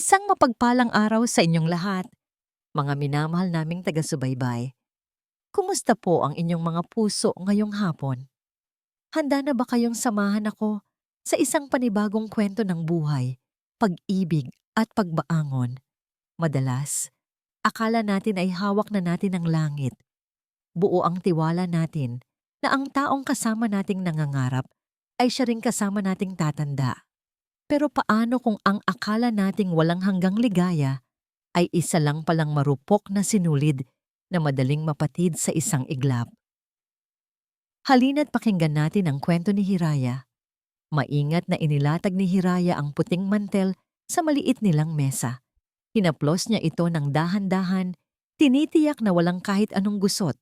Isang mapagpalang araw sa inyong lahat, mga minamahal naming taga-subaybay. Kumusta po ang inyong mga puso ngayong hapon? Handa na ba kayong samahan ako sa isang panibagong kwento ng buhay, pag-ibig at pagbaangon? Madalas, akala natin ay hawak na natin ang langit. Buo ang tiwala natin na ang taong kasama nating nangangarap ay siya ring kasama nating tatanda. Pero paano kung ang akala nating walang hanggang ligaya ay isa lang palang marupok na sinulid na madaling mapatid sa isang iglap? Halina't pakinggan natin ang kwento ni Hiraya. Maingat na inilatag ni Hiraya ang puting mantel sa maliit nilang mesa. Hinaplos niya ito ng dahan-dahan, tinitiyak na walang kahit anong gusot.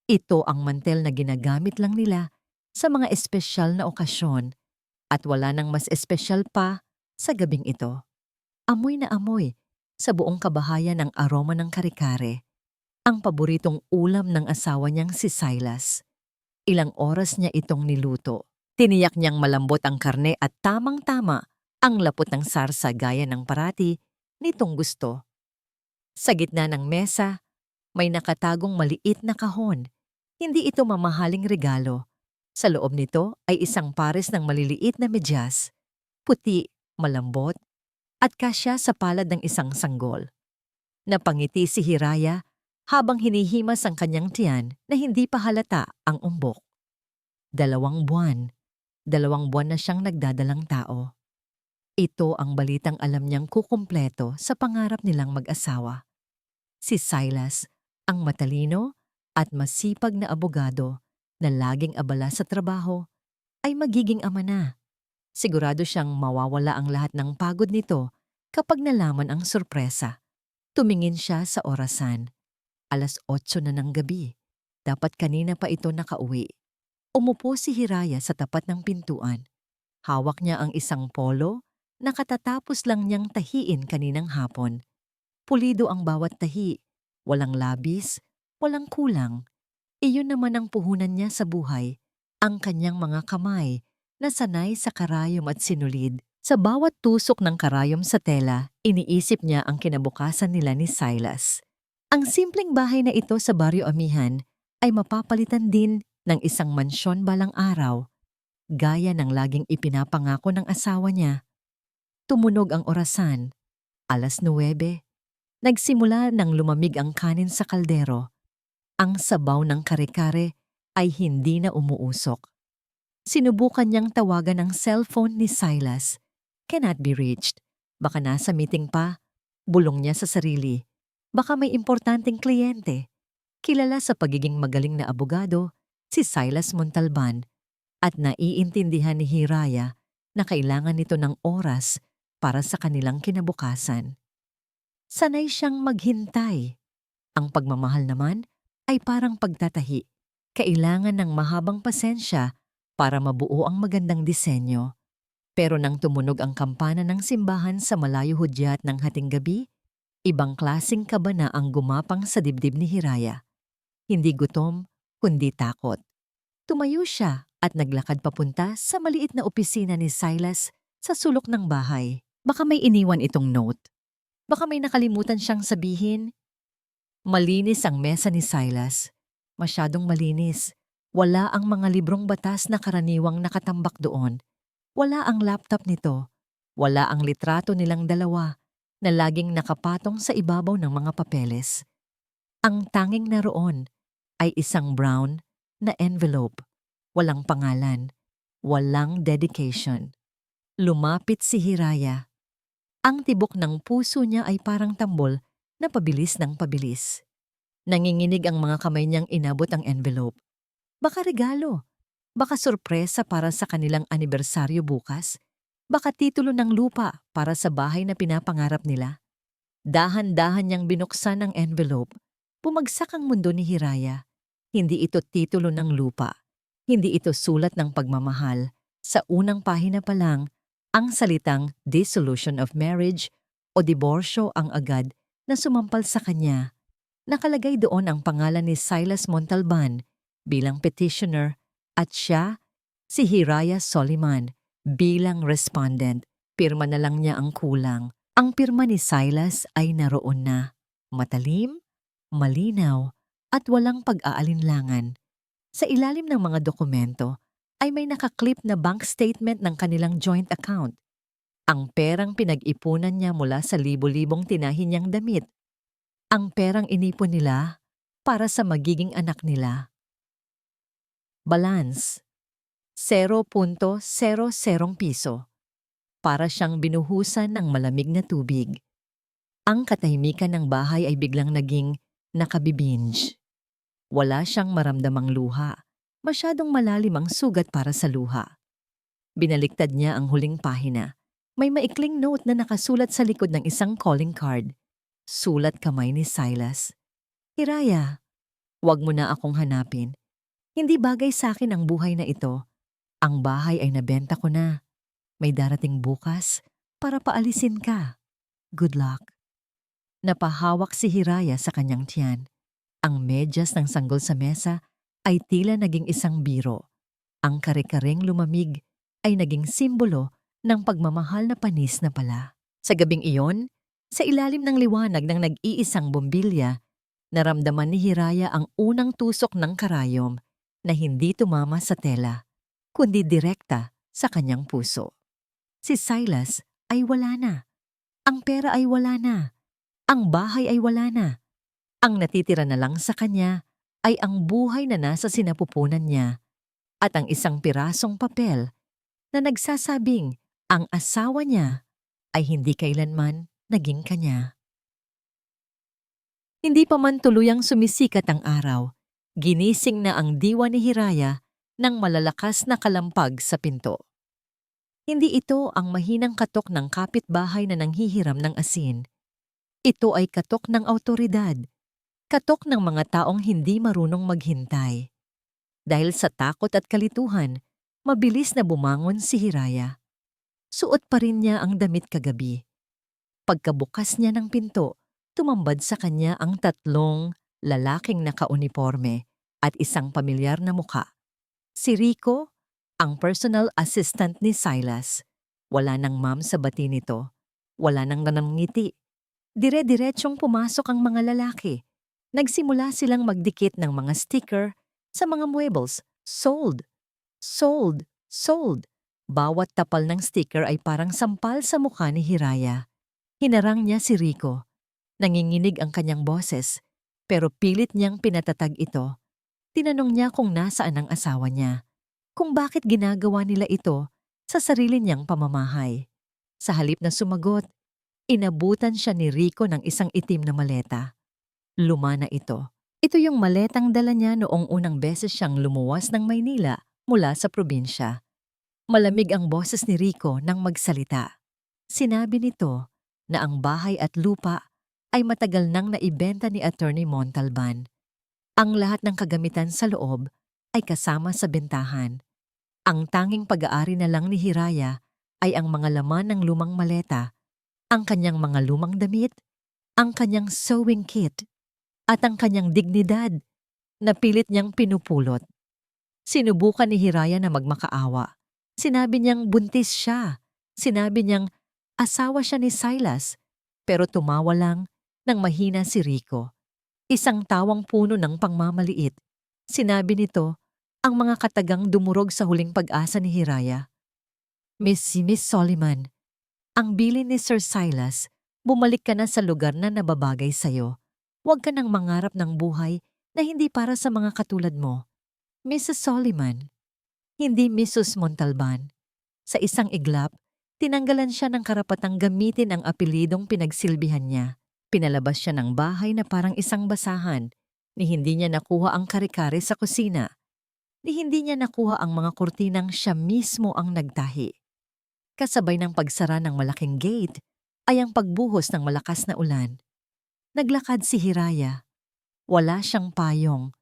Ito ang mantel na ginagamit lang nila sa mga espesyal na okasyon at wala nang mas espesyal pa sa gabing ito. Amoy na amoy sa buong kabahayan ang aroma ng kare-kare, ang paboritong ulam ng asawa niyang si Silas. Ilang oras niya itong niluto. Tiniyak niyang malambot ang karne at tamang-tama ang lapot ng sarsa gaya ng parati nitong gusto. Sa gitna ng mesa, may nakatagong maliit na kahon. Hindi ito mamahaling regalo. Sa loob nito ay isang pares ng maliliit na medyas, puti, malambot, at kasya sa palad ng isang sanggol. Napangiti si Hiraya habang hinihimas ang kanyang tiyan na hindi pa halata ang umbok. 2 buwan na siyang nagdadalang tao. Ito ang balitang alam niyang kukumpleto sa pangarap nilang mag-asawa. Si Silas, ang matalino at masipag na abogado na laging abala sa trabaho, ay magiging ama na. Sigurado siyang mawawala ang lahat ng pagod nito kapag nalaman ang sorpresa. Tumingin siya sa orasan. 8:00 na ng gabi. Dapat kanina pa ito nakauwi. Umupo si Hiraya sa tapat ng pintuan. Hawak niya ang isang polo na katatapos lang niyang tahiin kaninang hapon. Pulido ang bawat tahi, walang labis, walang kulang. Iyon naman ang puhunan niya sa buhay, ang kanyang mga kamay na sanay sa karayom at sinulid. Sa bawat tusok ng karayom sa tela, iniisip niya ang kinabukasan nila ni Silas. Ang simpleng bahay na ito sa Baryo Amihan ay mapapalitan din ng isang mansyon balang araw, gaya ng laging ipinapangako ng asawa niya. Tumunog ang orasan, 9:00. Nagsimula nang lumamig ang kanin sa kaldero. Ang sabaw ng kare-kare ay hindi na umuusok. Sinubukan niyang tawagan ang cellphone ni Silas. Cannot be reached. Baka nasa meeting pa. Bulong niya sa sarili. Baka may importanteng kliyente. Kilala sa pagiging magaling na abogado, si Silas Montalban, at naiintindihan ni Hiraya na kailangan nito ng oras para sa kanilang kinabukasan. Sanay siyang maghintay. Ang pagmamahal naman ay parang pagtatahi. Kailangan ng mahabang pasensya para mabuo ang magandang disenyo. Pero nang tumunog ang kampana ng simbahan sa malayo hudyat ng hating gabi, ibang klaseng kaba na ang gumapang sa dibdib ni Hiraya. Hindi gutom, kundi takot. Tumayo siya at naglakad papunta sa maliit na opisina ni Silas sa sulok ng bahay. Baka may iniwan itong note. Baka may nakalimutan siyang sabihin. Malinis ang mesa ni Silas. Masyadong malinis. Wala ang mga librong batas na karaniwang nakatambak doon. Wala ang laptop nito. Wala ang litrato nilang dalawa na laging nakapatong sa ibabaw ng mga papeles. Ang tanging naroon ay isang brown na envelope. Walang pangalan. Walang dedication. Lumapit si Hiraya. Ang tibok ng puso niya ay parang tambol na pabilis ng pabilis. Nanginginig ang mga kamay niyang inabot ang envelope. Baka regalo. Baka sorpresa para sa kanilang anibersaryo bukas. Baka titulo ng lupa para sa bahay na pinapangarap nila. Dahan-dahan niyang binuksan ang envelope. Bumagsak ang mundo ni Hiraya. Hindi ito titulo ng lupa. Hindi ito sulat ng pagmamahal. Sa unang pahina pa lang, ang salitang dissolution of marriage o diborsyo ang agad na sumampal sa kanya. Nakalagay doon ang pangalan ni Silas Montalban bilang petitioner at siya, si Hiraya Soliman, bilang respondent. Pirma na lang niya ang kulang. Ang pirma ni Silas ay naroon na, matalim, malinaw, at walang pag-aalinlangan. Sa ilalim ng mga dokumento ay may nakaklip na bank statement ng kanilang joint account. Ang perang pinag-ipunan niya mula sa libo-libong tinahin niyang damit. Ang perang inipon nila para sa magiging anak nila. Balance, 0.00 piso. Para siyang binuhusan ng malamig na tubig. Ang katahimikan ng bahay ay biglang naging nakabibinge. Wala siyang maramdamang luha. Masyadong malalim ang sugat para sa luha. Binaliktad niya ang huling pahina. May maikling note na nakasulat sa likod ng isang calling card. Sulat kamay ni Silas. Hiraya, wag mo na akong hanapin. Hindi bagay sa akin ang buhay na ito. Ang bahay ay nabenta ko na. May darating bukas para paalisin ka. Good luck. Napahawak si Hiraya sa kanyang tiyan. Ang medyas ng sanggol sa mesa ay tila naging isang biro. Ang kare-kareng lumamig ay naging simbolo ng pagmamahal na panis na pala. Sa gabing iyon, sa ilalim ng liwanag ng nag-iisang bombilya, naramdaman ni Hiraya ang unang tusok ng karayom na hindi tumama sa tela, kundi direkta sa kanyang puso. Si Silas ay wala na. Ang pera ay wala na. Ang bahay ay wala na. Ang natitira na lang sa kanya ay ang buhay na nasa sinapupunan niya at ang isang pirasong papel na nagsasabing ang asawa niya ay hindi kailanman naging kanya. Hindi pa man tuluyang sumisikat ang araw, ginising na ang diwa ni Hiraya ng malalakas na kalampag sa pinto. Hindi ito ang mahinang katok ng kapitbahay na nanghihiram ng asin. Ito ay katok ng awtoridad, katok ng mga taong hindi marunong maghintay. Dahil sa takot at kalituhan, mabilis na bumangon si Hiraya. Suot pa rin niya ang damit kagabi. Pagkabukas niya ng pinto, tumambad sa kanya ang tatlong lalaking nakauniforme at isang pamilyar na muka. Si Rico, ang personal assistant ni Silas. Wala nang ma'am sa bati nito. Wala nang nanangiti. Dire-diretsyong pumasok ang mga lalaki. Nagsimula silang magdikit ng mga sticker sa mga muebles. Sold! Sold! Sold! Bawat tapal ng sticker ay parang sampal sa mukha ni Hiraya. Hinarang niya si Rico. Nanginginig ang kanyang boses, pero pilit niyang pinatatag ito. Tinanong niya kung nasaan ang asawa niya. Kung bakit ginagawa nila ito sa sarili niyang pamamahay. Sa halip na sumagot, inabutan siya ni Rico ng isang itim na maleta. Luma na ito. Ito yung maletang dala niya noong unang beses siyang lumuwas ng Maynila mula sa probinsya. Malamig ang boses ni Rico nang magsalita. Sinabi nito na ang bahay at lupa ay matagal nang naibenta ni Attorney Montalban. Ang lahat ng kagamitan sa loob ay kasama sa bentahan. Ang tanging pag-aari na lang ni Hiraya ay ang mga laman ng lumang maleta, ang kanyang mga lumang damit, ang kanyang sewing kit, at ang kanyang dignidad na pilit niyang pinupulot. Sinubukan ni Hiraya na magmakaawa. Sinabi niyang buntis siya. Sinabi niyang asawa siya ni Silas, pero tumawa lang nang mahina si Rico. Isang tawang puno ng pangmamaliit. Sinabi nito, ang mga katagang dumurog sa huling pag-asa ni Hiraya. Miss Soliman, ang bilin ni Sir Silas, bumalik ka na sa lugar na nababagay sa'yo. Huwag ka nang mangarap ng buhay na hindi para sa mga katulad mo. Mrs. Soliman, hindi Mrs. Montalban. Sa isang iglap, tinanggalan siya ng karapatang gamitin ang apelidong pinagsilbihan niya. Pinalabas siya ng bahay na parang isang basahan, ni hindi niya nakuha ang kare-kare sa kusina. Ni hindi niya nakuha ang mga kurtinang siya mismo ang nagtahi. Kasabay ng pagsara ng malaking gate ay ang pagbuhos ng malakas na ulan. Naglakad si Hiraya. Wala siyang payong.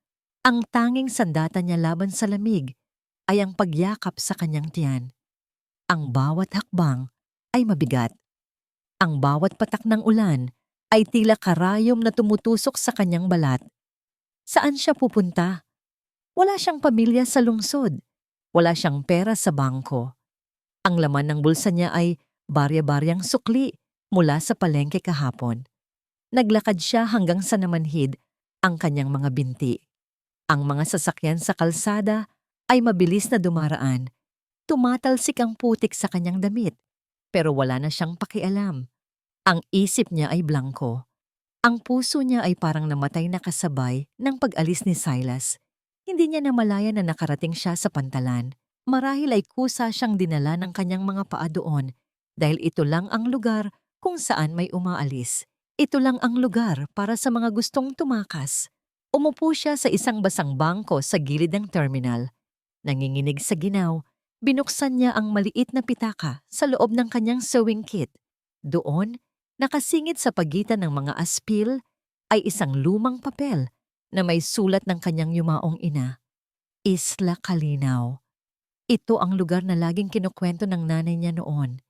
Ang tanging sandata niya laban sa lamig ay ang pagyakap sa kanyang tiyan. Ang bawat hakbang ay mabigat. Ang bawat patak ng ulan ay tila karayom na tumutusok sa kanyang balat. Saan siya pupunta? Wala siyang pamilya sa lungsod. Wala siyang pera sa bangko. Ang laman ng bulsa niya ay barya-baryang sukli mula sa palengke kahapon. Naglakad siya hanggang sa namanhid ang kanyang mga binti. Ang mga sasakyan sa kalsada ay mabilis na dumaraan. Tumatalsik ang putik sa kanyang damit, pero wala na siyang pakialam. Ang isip niya ay blanko. Ang puso niya ay parang namatay na kasabay ng pag-alis ni Silas. Hindi niya namalayan na nakarating siya sa pantalan. Marahil ay kusa siyang dinala ng kanyang mga paa doon dahil ito lang ang lugar kung saan may umaalis. Ito lang ang lugar para sa mga gustong tumakas. Umupo siya sa isang basang bangko sa gilid ng terminal. Nanginginig sa ginaw, binuksan niya ang maliit na pitaka sa loob ng kanyang sewing kit. Doon, nakasingit sa pagitan ng mga aspil ay isang lumang papel na may sulat ng kanyang yumaong ina. Isla Calinaw. Ito ang lugar na laging kinukwento ng nanay niya noon.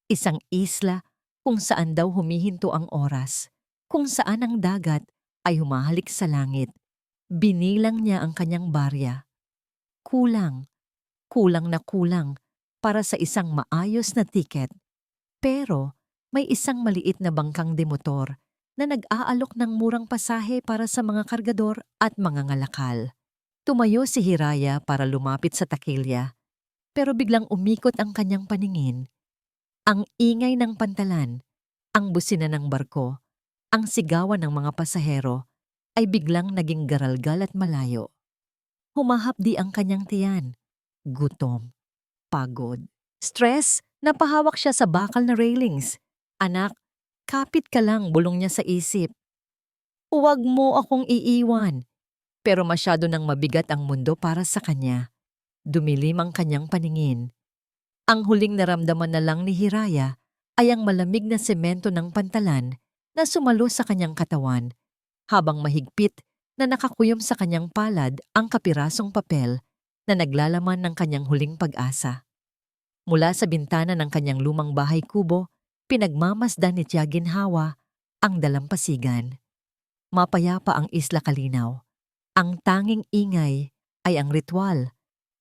Isang isla kung saan daw humihinto ang oras, kung saan ang dagat ay humahalik sa langit. Binilang niya ang kanyang barya. Kulang, kulang na kulang para sa isang maayos na tiket. Pero may isang maliit na bangkang demotor na nag-aalok ng murang pasahe para sa mga kargador at mga ngalakal. Tumayo si Hiraya para lumapit sa takilya, pero biglang umikot ang kanyang paningin. Ang ingay ng pantalan, ang busina ng barko, ang sigawan ng mga pasahero ay biglang naging garalgal at malayo. Humahapdi ang kanyang tiyan. Gutom, pagod, stress, napahawak siya sa bakal na railings. Anak, kapit ka lang, bulong niya sa isip. Huwag mo akong iiwan. Pero masyado nang mabigat ang mundo para sa kanya. Dumilim ang kanyang paningin. Ang huling naramdaman na lang ni Hiraya ay ang malamig na semento ng pantalan na sumalo sa kanyang katawan, habang mahigpit na nakakuyom sa kanyang palad ang kapirasong papel na naglalaman ng kanyang huling pag-asa. Mula sa bintana ng kanyang lumang bahay kubo, pinagmamasdan ni Tiya Ginhawa ang dalampasigan. Mapayapa ang Isla Calinaw. Ang tanging ingay ay ang ritual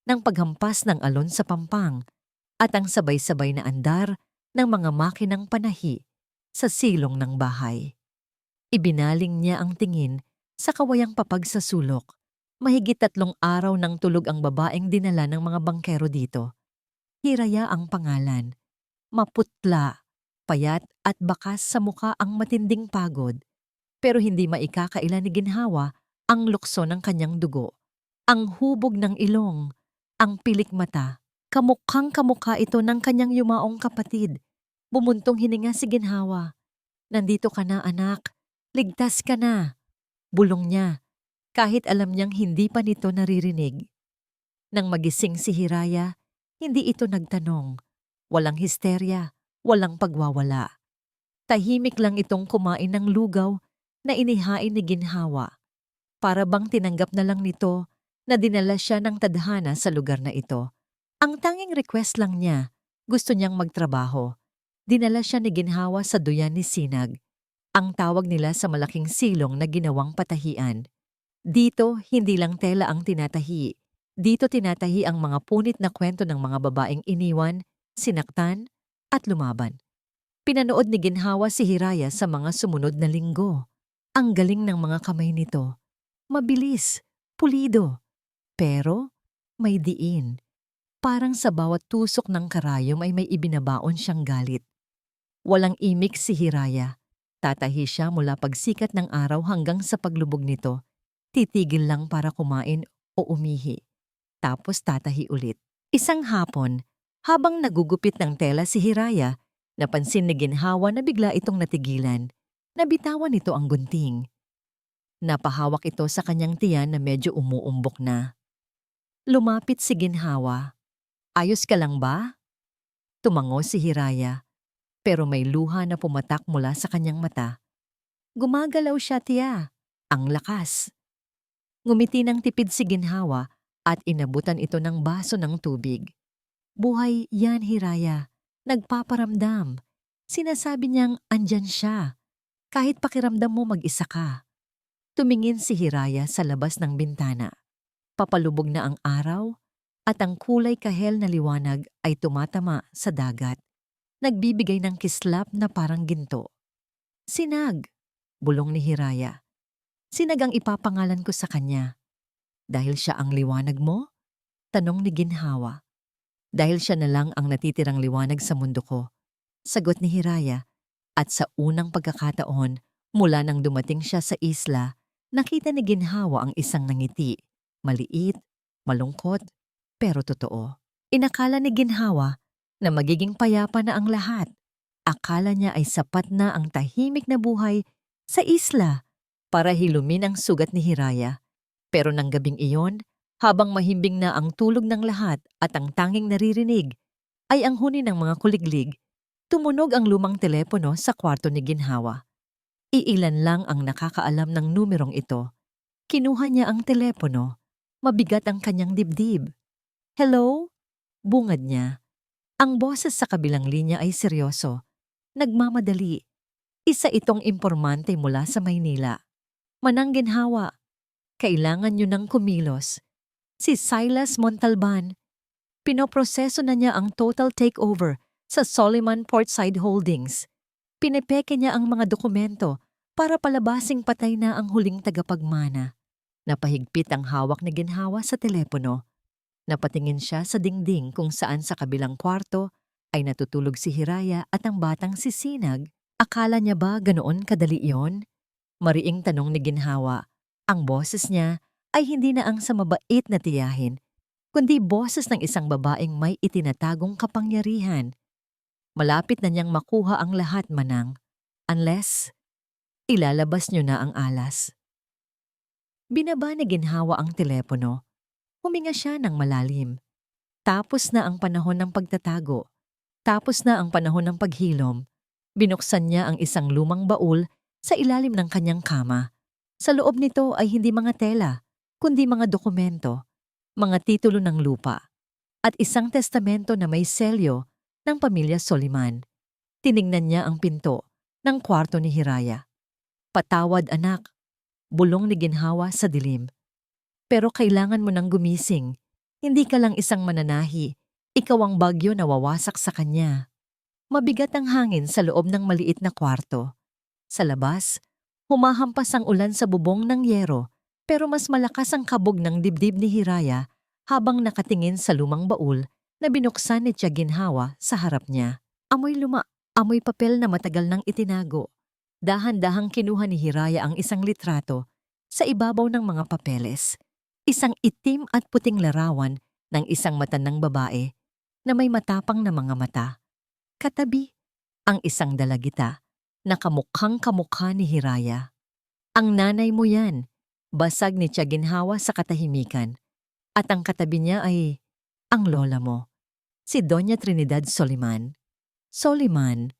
ng paghampas ng alon sa pampang at ang sabay-sabay na andar ng mga makinang panahi sa silong ng bahay. Ibinaling niya ang tingin sa kawayang papag sa sulok. Mahigit 3 araw nang tulog ang babaeng dinala ng mga bangkero dito. Hiraya ang pangalan. Maputla, payat at bakas sa muka ang matinding pagod. Pero hindi maikakaila ni Ginhawa ang lukso ng kanyang dugo. Ang hubog ng ilong, ang pilik mata, kamukhang kamukha ito ng kanyang yumaong kapatid. Bumuntong hininga si Ginhawa. Nandito ka na, anak. Ligtas ka na. Bulong niya, kahit alam niyang hindi pa nito naririnig. Nang magising si Hiraya, hindi ito nagtanong. Walang histerya, walang pagwawala. Tahimik lang itong kumain ng lugaw na inihain ni Ginhawa. Para bang tinanggap na lang nito na dinala siya ng tadhana sa lugar na ito. Ang tanging request lang niya, gusto niyang magtrabaho. Dinala siya ni Ginhawa sa duyan ni Sinag, ang tawag nila sa malaking silong na ginawang patahian. Dito, hindi lang tela ang tinatahi. Dito tinatahi ang mga punit na kwento ng mga babaeng iniwan, sinaktan, at lumaban. Pinanood ni Ginhawa si Hiraya sa mga sumunod na linggo. Ang galing ng mga kamay nito. Mabilis, pulido. Pero may diin. Parang sa bawat tusok ng karayom ay may ibinabaon siyang galit. Walang imik si Hiraya. Tatahi siya mula pagsikat ng araw hanggang sa paglubog nito. Titigil lang para kumain o umihi. Tapos tatahi ulit. Isang hapon, habang nagugupit ng tela si Hiraya, napansin ni Ginhawa na bigla itong natigilan. Nabitawan nito ang gunting. Napahawak ito sa kanyang tiyan na medyo umuumbok na. Lumapit si Ginhawa. Ayos ka lang ba? Tumango si Hiraya, pero may luha na pumatak mula sa kanyang mata. Gumagalaw siya, tiya. Ang lakas. Ngumiti ng tipid si Ginhawa at inabutan ito ng baso ng tubig. Buhay yan, Hiraya. Nagpaparamdam. Sinasabi niyang andyan siya. Kahit pakiramdam mo mag-isa ka. Tumingin si Hiraya sa labas ng bintana. Papalubog na ang araw at ang kulay kahel na liwanag ay tumatama sa dagat. nagbibigay ng kislap na parang ginto. Sinag, bulong ni Hiraya. Sinag ang ipapangalan ko sa kanya. Dahil siya ang liwanag mo? Tanong ni Ginhawa. Dahil siya na lang ang natitirang liwanag sa mundo ko. Sagot ni Hiraya. At sa unang pagkakataon, mula nang dumating siya sa isla, nakita ni Ginhawa ang isang nangiti. Maliit, malungkot, pero totoo. Inakala ni Ginhawa na magiging payapa na ang lahat. Akala niya ay sapat na ang tahimik na buhay sa isla para hilumin ang sugat ni Hiraya. Pero nang gabing iyon, habang mahimbing na ang tulog ng lahat at ang tanging naririnig ay ang huni ng mga kuliglig, tumunog ang lumang telepono sa kwarto ni Ginhawa. Iilan lang ang nakakaalam ng numerong ito. Kinuha niya ang telepono. Mabigat ang kanyang dibdib. Hello? Bungad niya. Ang boses sa kabilang linya ay seryoso. Nagmamadali. Isa itong impormante mula sa Maynila. Manang Ginhawa, kailangan niyo ng kumilos. Si Silas Montalban. Pinoproseso na niya ang total takeover sa Soliman Portside Holdings. Pinepeke niya ang mga dokumento para palabasing patay na ang huling tagapagmana. Napahigpit ang hawak ni Ginhawa sa telepono. Napatingin siya sa dingding kung saan sa kabilang kwarto ay natutulog si Hiraya at ang batang si Sinag. Akala niya ba ganoon kadali iyon? Mariing tanong ni Ginhawa. Ang boses niya ay hindi na ang sa mabait na tiyahin, kundi boses ng isang babaeng may itinatagong kapangyarihan. Malapit na niyang makuha ang lahat, Manang. Unless, ilalabas niyo na ang alas. Binaba ni Ginhawa ang telepono. Huminga siya ng malalim. Tapos na ang panahon ng pagtatago. Tapos na ang panahon ng paghilom. Binuksan niya ang isang lumang baul sa ilalim ng kanyang kama. Sa loob nito ay hindi mga tela, kundi mga dokumento, mga titulo ng lupa, at isang testamento na may selyo ng pamilya Soliman. Tiningnan niya ang pinto ng kwarto ni Hiraya. Patawad, anak, bulong ni Ginhawa sa dilim. Pero kailangan mo nang gumising. Hindi ka lang isang mananahi. Ikaw ang bagyo na wawasak sa kanya. Mabigat ang hangin sa loob ng maliit na kwarto. Sa labas, humahampas ang ulan sa bubong ng yero, pero mas malakas ang kabog ng dibdib ni Hiraya habang nakatingin sa lumang baul na binuksan ni Ginhawa sa harap niya. Amoy papel na matagal nang itinago. Dahan-dahang kinuha ni Hiraya ang isang litrato sa ibabaw ng mga papeles. Isang itim at puting larawan ng isang matandang babae na may matapang na mga mata. Katabi, ang isang dalagita na kamukhang kamukha ni Hiraya. Ang nanay mo yan, basag ni Ginhawa sa katahimikan. At ang katabi niya ay ang lola mo, si Doña Trinidad Soliman. Soliman.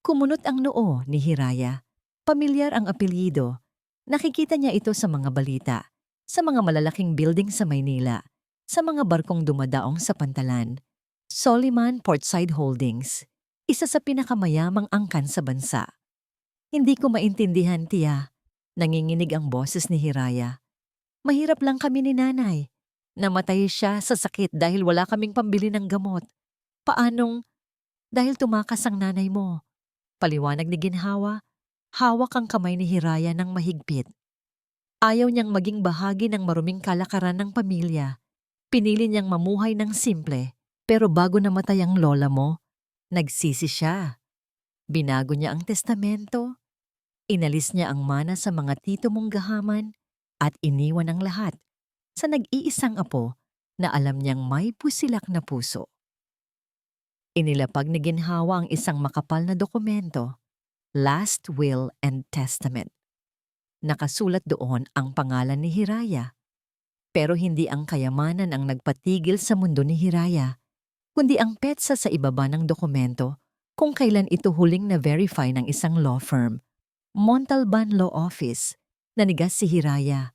Kumunot ang noo ni Hiraya. Pamilyar ang apelyido. Nakikita niya ito sa mga balita, sa mga malalaking building sa Maynila, sa mga barkong dumadaong sa Pantalan. Soliman Portside Holdings, isa sa pinakamayamang angkan sa bansa. Hindi ko maintindihan, tiya. Nanginginig ang boses ni Hiraya. Mahirap lang kami ni nanay. Namatay siya sa sakit dahil wala kaming pambili ng gamot. Paanong? Dahil tumakas ang nanay mo. Paliwanag ni Ginhawa, hawak ang kamay ni Hiraya ng mahigpit. Ayaw niyang maging bahagi ng maruming kalakaran ng pamilya. Pinili niyang mamuhay ng simple. Pero bago namatay ang lola mo, nagsisi siya. Binago niya ang testamento. Inalis niya ang mana sa mga tito mong gahaman at iniwan ang lahat sa nag-iisang apo na alam niyang may pusilak na puso. Inilapag ni Ginhawa ang isang makapal na dokumento, Last Will and Testament. Nakasulat doon ang pangalan ni Hiraya. Pero hindi ang kayamanan ang nagpatigil sa mundo ni Hiraya, kundi ang petsa sa ibaba ng dokumento kung kailan ito huling na-verify ng isang law firm, Montalban Law Office. Nanigas si Hiraya.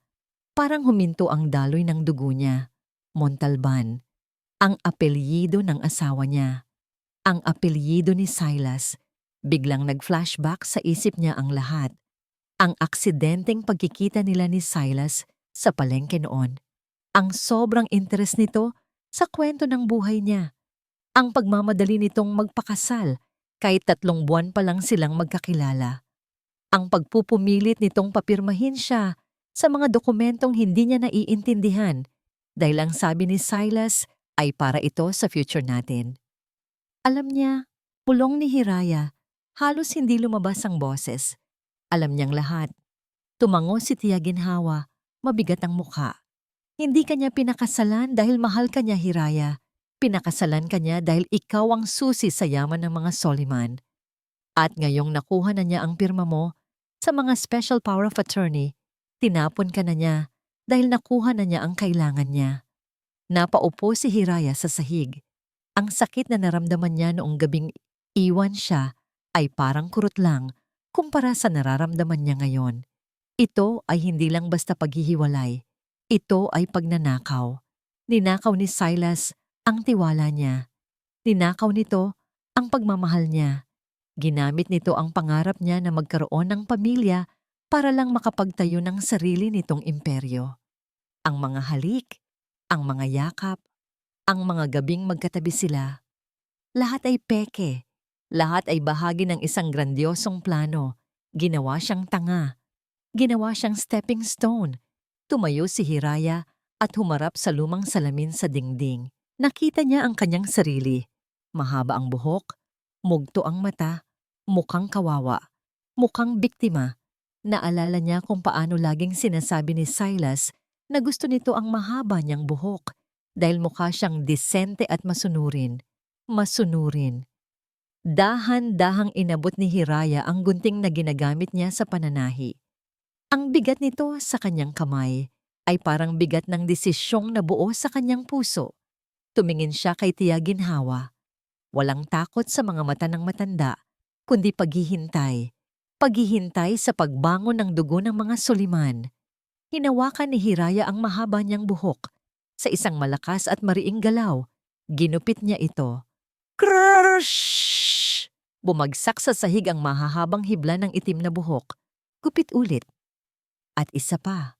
Parang huminto ang daloy ng dugo niya. Montalban, ang apelyido ng asawa niya. Ang apelyido ni Silas. Biglang nag-flashback sa isip niya ang lahat. Ang aksidenteng pagkikita nila ni Silas sa palengke noon. Ang sobrang interes nito sa kwento ng buhay niya. Ang pagmamadali nitong magpakasal kahit 3 buwan pa lang silang magkakilala. Ang pagpupumilit nitong papirmahin siya sa mga dokumentong hindi niya naiintindihan dahil ang sabi ni Silas ay para ito sa future natin. Alam niya, pulong ni Hiraya, halos hindi lumabas ang boses. Alam niyang lahat. Tumango si Tia Ginhawa, mabigat ang mukha. Hindi kanya pinakasalan dahil mahal kanya, Hiraya. Pinakasalan kanya dahil ikaw ang susi sa yaman ng mga Soliman. At ngayong nakuha na niya ang pirma mo sa mga special power of attorney, tinapon ka na niya dahil nakuha na niya ang kailangan niya. Napaupo si Hiraya sa sahig. Ang sakit na naramdaman niya noong gabing iwan siya ay parang kurot lang kumpara sa nararamdaman niya ngayon. Ito ay hindi lang basta paghihiwalay. Ito ay pagnanakaw. Ninakaw ni Silas ang tiwala niya. Ninakaw nito ang pagmamahal niya. Ginamit nito ang pangarap niya na magkaroon ng pamilya para lang makapagtayo ng sarili nitong imperyo. Ang mga halik, ang mga yakap, ang mga gabing magkatabi sila, lahat ay peke. Lahat ay bahagi ng isang grandiosong plano. Ginawa siyang tanga. Ginawa siyang stepping stone. Tumayo si Hiraya at humarap sa lumang salamin sa dingding. Nakita niya ang kanyang sarili. Mahaba ang buhok, mugto ang mata, mukhang kawawa, mukhang biktima. Naalala niya kung paano laging sinasabi ni Silas na gusto nito ang mahaba niyang buhok dahil mukha siyang disente at masunurin. Masunurin. Dahan-dahang inabot ni Hiraya ang gunting na ginagamit niya sa pananahi. Ang bigat nito sa kanyang kamay ay parang bigat ng desisyong nabuo sa kanyang puso. Tumingin siya kay Tia Ginhawa. Walang takot sa mga mata ng matanda, kundi paghihintay. Paghihintay sa pagbangon ng dugo ng mga Soliman. Hinawakan ni Hiraya ang mahaba niyang buhok. Sa isang malakas at mariing galaw, ginupit niya ito. Crush! Bumagsak sa sahig ang mahahabang hibla ng itim na buhok. Gupit ulit. At isa pa.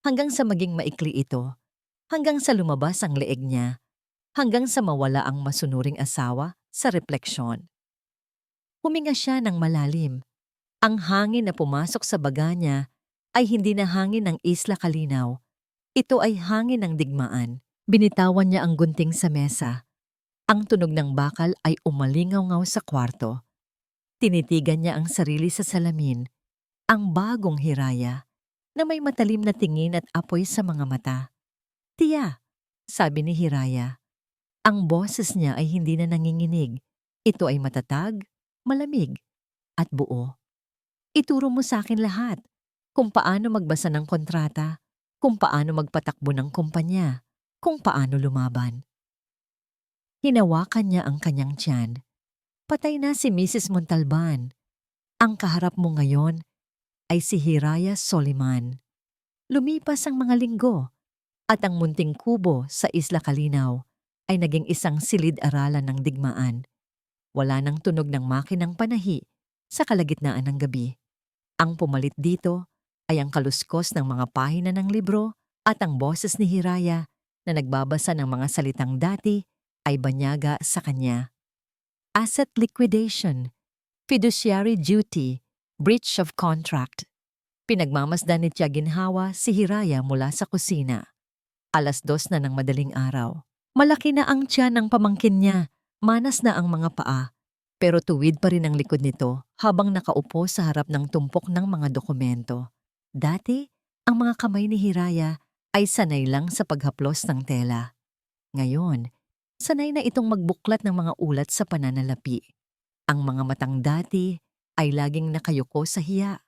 Hanggang sa maging maikli ito. Hanggang sa lumabas ang leeg niya. Hanggang sa mawala ang masunuring asawa sa refleksyon. Huminga siya ng malalim. Ang hangin na pumasok sa baga niya ay hindi na hangin ng Isla Kalinaw. Ito ay hangin ng digmaan. Binitawan niya ang gunting sa mesa. Ang tunog ng bakal ay umalingaw-ngaw sa kwarto. Tinitigan niya ang sarili sa salamin, ang bagong Hiraya, na may matalim na tingin at apoy sa mga mata. Tia, sabi ni Hiraya. Ang boses niya ay hindi na nanginginig. Ito ay matatag, malamig, at buo. Ituro mo sa akin lahat. Kung paano magbasa ng kontrata, kung paano magpatakbo ng kumpanya, kung paano lumaban. Hinawakan niya ang kanyang tiyan. Patay na si Mrs. Montalban. Ang kaharap mo ngayon ay si Hiraya Soliman. Lumipas ang mga linggo at ang munting kubo sa Isla Kalinaw ay naging isang silid-aralan ng digmaan. Wala nang tunog ng makinang panahi sa kalagitnaan ng gabi. Ang pumalit dito ay ang kaluskos ng mga pahina ng libro at ang boses ni Hiraya na nagbabasa ng mga salitang dati ay banyaga sa kanya. Asset liquidation, fiduciary duty, breach of contract. Pinagmamasdan ni Tia Ginhawa si Hiraya mula sa kusina. 2:00 na ng madaling araw. Malaki na ang tiyan ng pamangkin niya, manas na ang mga paa, pero tuwid pa rin ang likod nito habang nakaupo sa harap ng tumpok ng mga dokumento. Dati, ang mga kamay ni Hiraya ay sanay lang sa paghaplos ng tela. Ngayon, sanay na itong magbuklat ng mga ulat sa pananalapi. Ang mga matang dati ay laging nakayuko sa hiya.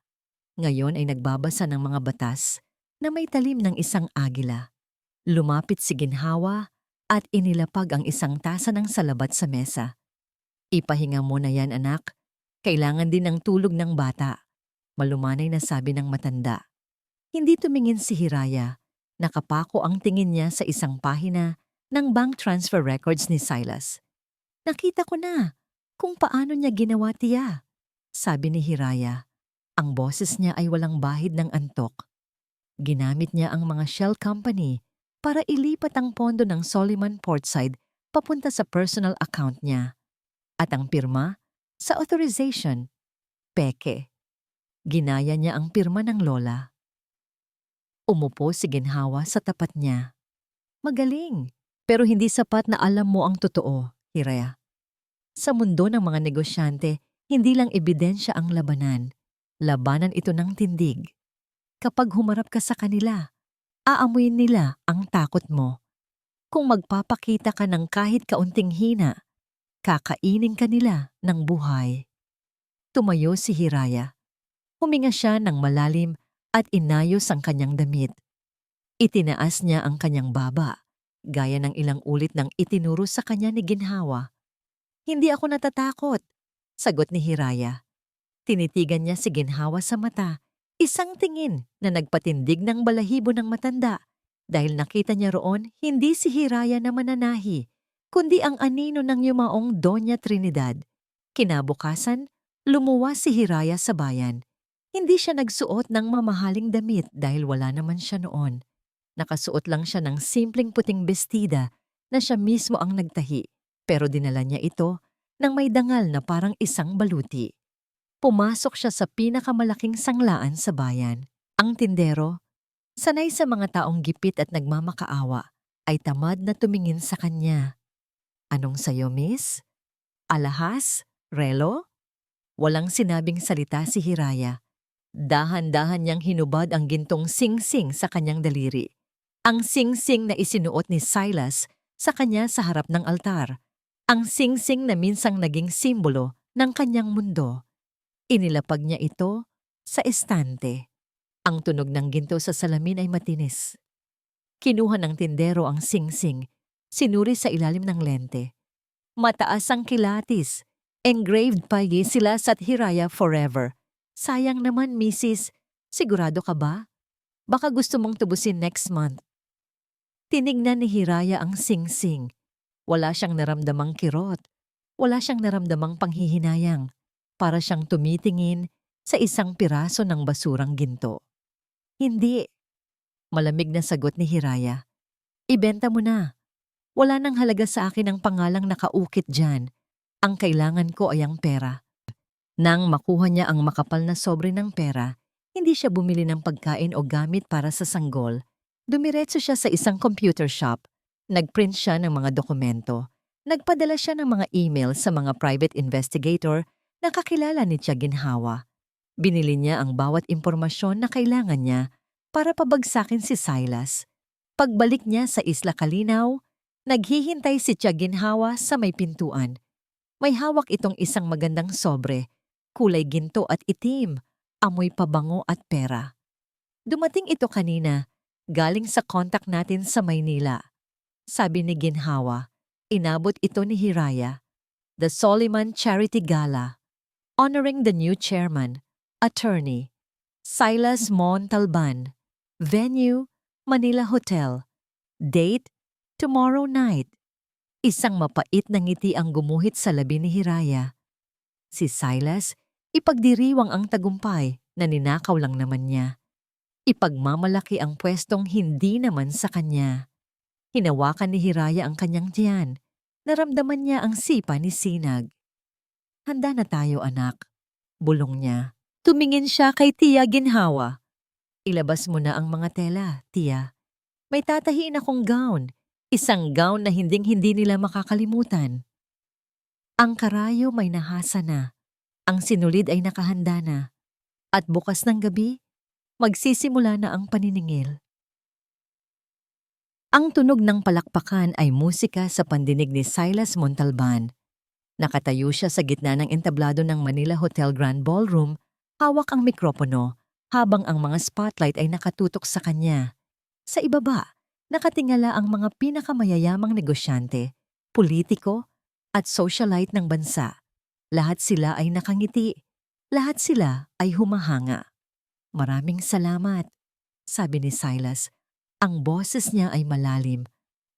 Ngayon ay nagbabasa ng mga batas na may talim ng isang agila. Lumapit si Ginhawa at inilapag ang isang tasa ng salabat sa mesa. Ipahinga mo na yan, anak. Kailangan din ng tulog ng bata. Malumanay na sabi ng matanda. Hindi tumingin si Hiraya. Nakapako ang tingin niya sa isang pahina ng bank transfer records ni Silas. Nakita ko na kung paano niya ginawa, Tia, sabi ni Hiraya. Ang boses niya ay walang bahid ng antok. Ginamit niya ang mga shell company para ilipat ang pondo ng Soliman Portside papunta sa personal account niya. At ang pirma, sa authorization, peke. Ginaya niya ang pirma ng lola. Umupo si Ginhawa sa tapat niya. Magaling, pero hindi sapat na alam mo ang totoo, Hiraya. Sa mundo ng mga negosyante, hindi lang ebidensya ang labanan. Labanan ito ng tindig. Kapag humarap ka sa kanila, aamuin nila ang takot mo. Kung magpapakita ka ng kahit kaunting hina, kakainin ka nila ng buhay. Tumayo si Hiraya. Huminga siya ng malalim at inayos ang kanyang damit. Itinaas niya ang kanyang baba, gaya ng ilang ulit ng itinuro sa kanya ni Ginhawa. Hindi ako natatakot, sagot ni Hiraya. Tinitigan niya si Ginhawa sa mata, isang tingin na nagpatindig ng balahibo ng matanda dahil nakita niya roon hindi si Hiraya na mananahi, kundi ang anino ng yumaong Doña Trinidad. Kinabukasan, lumuwas si Hiraya sa bayan. Hindi siya nagsuot ng mamahaling damit dahil wala naman siya noon. Nakasuot lang siya ng simpleng puting bestida na siya mismo ang nagtahi, pero dinala niya ito nang may dangal na parang isang baluti. Pumasok siya sa pinakamalaking sanglaan sa bayan. Ang tindero, sanay sa mga taong gipit at nagmamakaawa, ay tamad na tumingin sa kanya. Anong sayo, miss? Alahas? Relo? Walang sinabing salita si Hiraya. Dahan-dahan niyang hinubad ang gintong sing-sing sa kanyang daliri. Ang sing-sing na isinuot ni Silas sa kanya sa harap ng altar. Ang sing-sing na minsang naging simbolo ng kanyang mundo. Inilapag niya ito sa estante. Ang tunog ng ginto sa salamin ay matinis. Kinuha ng tindero ang sing-sing, sinuri sa ilalim ng lente. Mataas ang kilatis, engraved pa Silas at Hiraya forever. Sayang naman, Mrs. Sigurado ka ba? Baka gusto mong tubusin next month. Tinignan ni Hiraya ang sing-sing. Wala siyang naramdamang kirot. Wala siyang naramdamang panghihinayang. Para siyang tumitingin sa isang piraso ng basurang ginto. Hindi. Malamig na sagot ni Hiraya. Ibenta mo na. Wala nang halaga sa akin ang pangalang nakaukit dyan. Ang kailangan ko ay ang pera. Nang makuha niya ang makapal na sobre ng pera, hindi siya bumili ng pagkain o gamit para sa sanggol. Dumiretso siya sa isang computer shop. Nagprint siya ng mga dokumento. Nagpadala siya ng mga email sa mga private investigator na kakilala ni Tia Ginhawa. Binili niya ang bawat impormasyon na kailangan niya para pabagsakin si Silas. Pagbalik niya sa Isla Calinaw, naghihintay si Tia Ginhawa sa may pintuan. May hawak itong isang magandang sobre, kulay ginto at itim, amoy pabango at pera. Dumating ito kanina, galing sa kontak natin sa Maynila. Sabi ni Ginhawa, inabot ito ni Hiraya. The Soliman Charity Gala, honoring the new chairman, attorney, Silas Montalban. Venue, Manila Hotel. Date, tomorrow night. Isang mapait na ngiti ang gumuhit sa labi ni Hiraya. Si Silas, ipagdiriwang ang tagumpay na ninakaw lang naman niya. Ipagmamalaki ang pwestong hindi naman sa kanya. Hinawakan ni Hiraya ang kanyang tiyan. Naramdaman niya ang sipa ni Sinag. Handa na tayo, anak. Bulong niya. Tumingin siya kay Tia Ginhawa. Ilabas mo na ang mga tela, Tia. May tatahiin akong gown. Isang gown na hinding-hindi nila makakalimutan. Ang karayo may nahasa na. Ang sinulid ay nakahanda na. At bukas ng gabi, magsisimula na ang paniningil. Ang tunog ng palakpakan ay musika sa pandinig ni Silas Montalban. Nakatayo siya sa gitna ng entablado ng Manila Hotel Grand Ballroom, hawak ang mikropono, habang ang mga spotlight ay nakatutok sa kanya. Sa ibaba, nakatingala ang mga pinakamayayamang negosyante, politiko, at socialite ng bansa. Lahat sila ay nakangiti. Lahat sila ay humahanga. Maraming salamat, sabi ni Silas. Ang boses niya ay malalim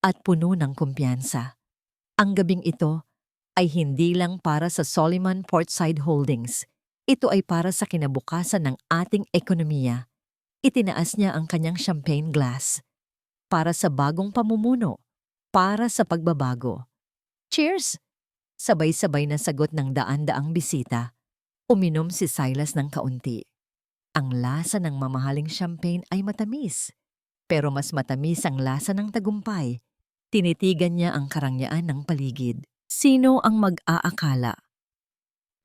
at puno ng kumpiyansa. Ang gabing ito ay hindi lang para sa Soliman Portside Holdings. Ito ay para sa kinabukasan ng ating ekonomiya. Itinaas niya ang kanyang champagne glass. Para sa bagong pamumuno, para sa pagbabago. Cheers! Sabay-sabay na sagot ng daan-daang bisita. Uminom si Silas ng kaunti. Ang lasa ng mamahaling champagne ay matamis. Pero mas matamis ang lasa ng tagumpay. Tinitigan niya ang karangyaan ng paligid. Sino ang mag-aakala?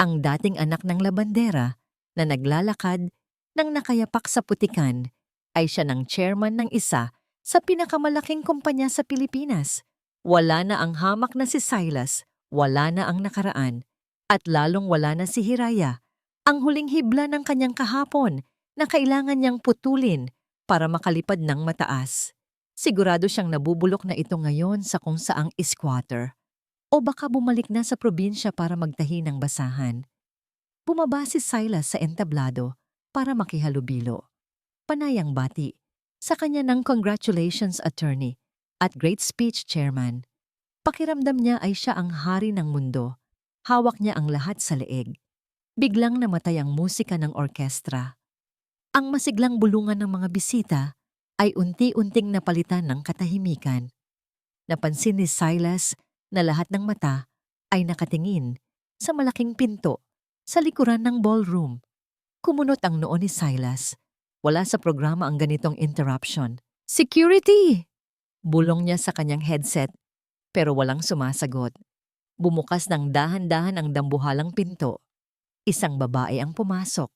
Ang dating anak ng labandera na naglalakad ng nakayapak sa putikan ay siya ng chairman ng isa sa pinakamalaking kumpanya sa Pilipinas. Wala na ang hamak na si Silas, wala na ang nakaraan, at lalong wala na si Hiraya, ang huling hibla ng kanyang kahapon na kailangan niyang putulin para makalipad ng mataas. Sigurado siyang nabubulok na ito ngayon sa kung saang squatter. O baka bumalik na sa probinsya para magtahi ng basahan. Bumaba si Silas sa entablado para makihalubilo. Panayang bati sa kanya ng congratulations attorney at great speech chairman. Pakiramdam niya ay siya ang hari ng mundo. Hawak niya ang lahat sa leeg. Biglang namatay ang musika ng orkestra. Ang masiglang bulungan ng mga bisita ay unti-unting napalitan ng katahimikan. Napansin ni Silas na lahat ng mata ay nakatingin sa malaking pinto sa likuran ng ballroom. Kumunot ang noo ni Silas. Wala sa programa ang ganitong interruption. Security! Bulong niya sa kanyang headset pero walang sumasagot. Bumukas ng dahan-dahan ang dambuhalang pinto. Isang babae ang pumasok.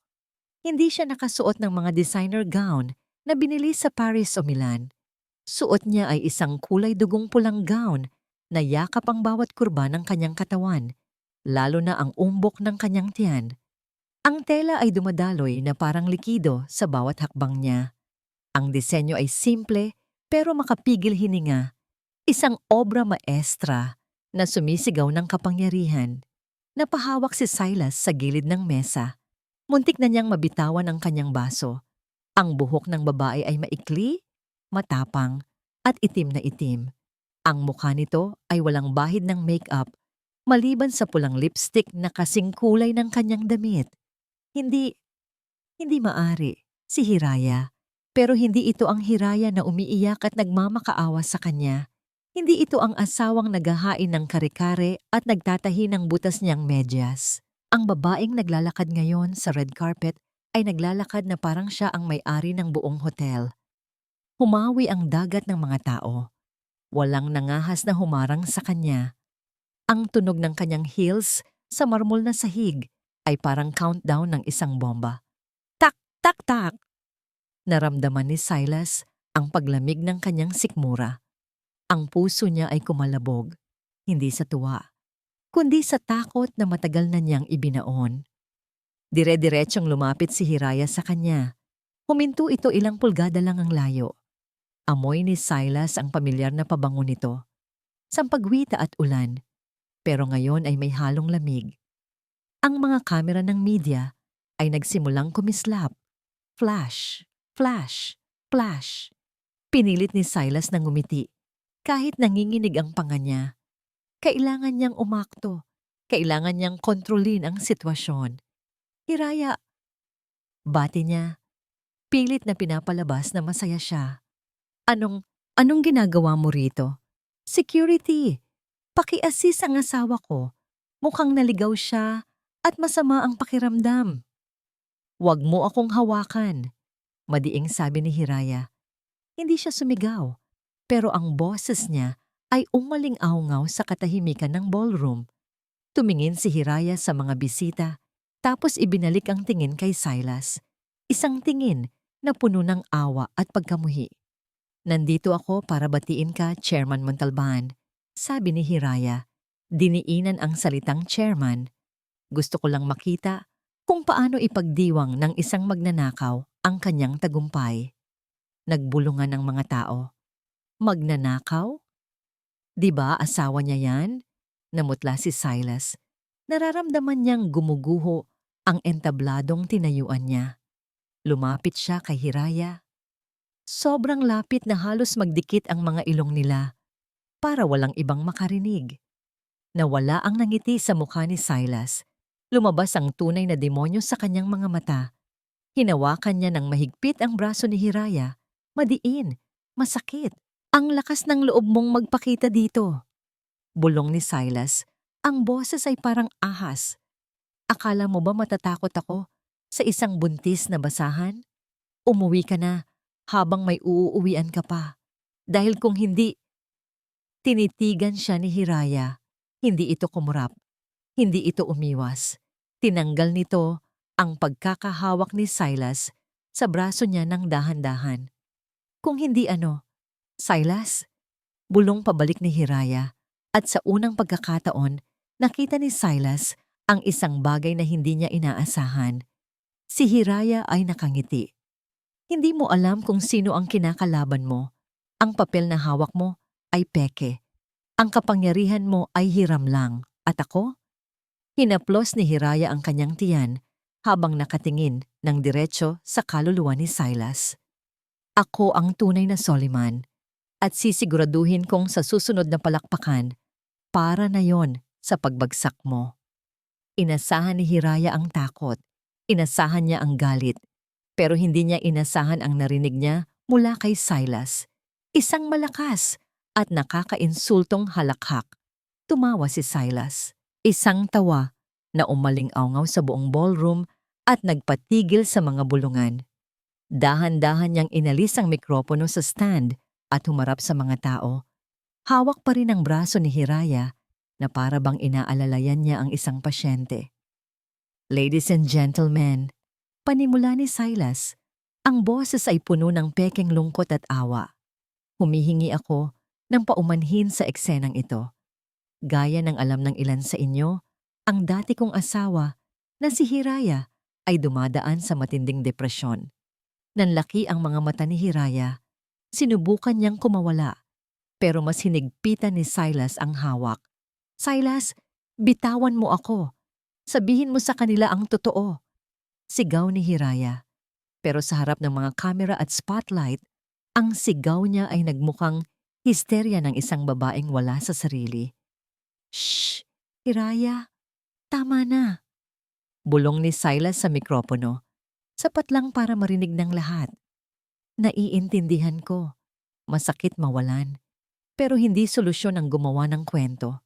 Hindi siya nakasuot ng mga designer gown na binili sa Paris o Milan. Suot niya ay isang kulay dugong pulang gown na yakap ang bawat kurba ng kanyang katawan, lalo na ang umbok ng kanyang tiyan. Ang tela ay dumadaloy na parang likido sa bawat hakbang niya. Ang disenyo ay simple pero makapigil hininga. Isang obra maestra na sumisigaw ng kapangyarihan. Napahawak si Silas sa gilid ng mesa. Muntik na niyang mabitawan ang kanyang baso. Ang buhok ng babae ay maikli, matapang, at itim na itim. Ang mukha nito ay walang bahid ng make-up, maliban sa pulang lipstick na kasing kulay ng kanyang damit. Hindi maari si Hiraya, pero hindi ito ang Hiraya na umiiyak at nagmamakaawa sa kanya. Hindi ito ang asawang naghahain ng kare-kare at nagtatahi ng butas niyang medyas. Ang babaeng naglalakad ngayon sa red carpet ay naglalakad na parang siya ang may-ari ng buong hotel. Humawi ang dagat ng mga tao. Walang nangahas na humarang sa kanya. Ang tunog ng kanyang heels sa marmol na sahig ay parang countdown ng isang bomba. Tak, tak, tak! Naramdaman ni Silas ang paglamig ng kanyang sikmura. Ang puso niya ay kumalabog, hindi sa tuwa, kundi sa takot na matagal na niyang ibinaon. Dire-diretsyong lumapit si Hiraya sa kanya. Huminto ito ilang pulgada lang ang layo. Amoy ni Silas ang pamilyar na pabango nito. Sampagwita at ulan, pero ngayon ay may halong lamig. Ang mga kamera ng media ay nagsimulang kumislap. Flash, flash, flash. Pinilit ni Silas na ngumiti. Kahit nanginginig ang panga niya. Kailangan niyang umakto. Kailangan niyang kontrolin ang sitwasyon. Hiraya, bati niya. Pilit na pinapalabas na masaya siya. Anong ginagawa mo rito? Security, paki-assist ang asawa ko. Mukhang naligaw siya at masama ang pakiramdam. Huwag mo akong hawakan, madiing sabi ni Hiraya. Hindi siya sumigaw, pero ang boses niya ay umaling-aungaw sa katahimikan ng ballroom. Tumingin si Hiraya sa mga bisita, tapos ibinalik ang tingin kay Silas. Isang tingin na puno ng awa at pagkamuhi. Nandito ako para batiin ka, Chairman Montalban, sabi ni Hiraya. Diniinan ang salitang chairman. Gusto ko lang makita kung paano ipagdiwang ng isang magnanakaw ang kanyang tagumpay. Nagbulungan ang mga tao. Magnanakaw? Di ba asawa niya yan? Namutla si Silas. Nararamdaman niyang gumuguho ang entabladong tinayuan niya. Lumapit siya kay Hiraya. Sobrang lapit na halos magdikit ang mga ilong nila para walang ibang makarinig. Nawala ang nangiti sa mukha ni Silas. Lumabas ang tunay na demonyo sa kanyang mga mata. Hinawakan niya ng mahigpit ang braso ni Hiraya. Madiin, masakit. Ang lakas ng loob mong magpakita dito. Bulong ni Silas. Ang boses ay parang ahas. Akala mo ba matatakot ako sa isang buntis na basahan? Umuwi ka na habang may uuwian ka pa. Dahil kung hindi, tinitigan siya ni Hiraya. Hindi ito kumurap. Hindi ito umiwas. Tinanggal nito ang pagkakahawak ni Silas sa braso niya ng dahan-dahan. Kung hindi ano, Silas, bulong pabalik ni Hiraya at sa unang pagkakataon, nakita ni Silas ang isang bagay na hindi niya inaasahan. Si Hiraya ay nakangiti. Hindi mo alam kung sino ang kinakalaban mo. Ang papel na hawak mo ay peke. Ang kapangyarihan mo ay hiram lang. At ako? Hinaplos ni Hiraya ang kanyang tiyan habang nakatingin ng diretso sa kaluluwa ni Silas. Ako ang tunay na Soliman at sisiguraduhin kong sa susunod na palakpakan, para na yon sa pagbagsak mo. Inasahan ni Hiraya ang takot. Inasahan niya ang galit. Pero hindi niya inasahan ang narinig niya mula kay Silas. Isang malakas at nakakainsultong halakhak. Tumawa si Silas. Isang tawa na umaling-awngaw sa buong ballroom at nagpatigil sa mga bulungan. Dahan-dahan niyang inalis ang mikropono sa stand at humarap sa mga tao. Hawak pa rin ang braso ni Hiraya na para bang inaalalayan niya ang isang pasyente. Ladies and gentlemen, panimula ni Silas, ang boses ay puno ng pekeng lungkot at awa. Humihingi ako ng paumanhin sa eksenang ito. Gaya ng alam ng ilan sa inyo, ang dati kong asawa na si Hiraya ay dumadaan sa matinding depresyon. Nanlaki ang mga mata ni Hiraya. Sinubukan niyang kumawala, pero mas hinigpitan ni Silas ang hawak. Silas, bitawan mo ako. Sabihin mo sa kanila ang totoo. Sigaw ni Hiraya. Pero sa harap ng mga kamera at spotlight, ang sigaw niya ay nagmukhang histerya ng isang babaeng wala sa sarili. Shh! Hiraya, tama na. Bulong ni Silas sa mikropono. Sapat lang para marinig ng lahat. Naiintindihan ko. Masakit mawalan. Pero hindi solusyon ang gumawa ng kwento.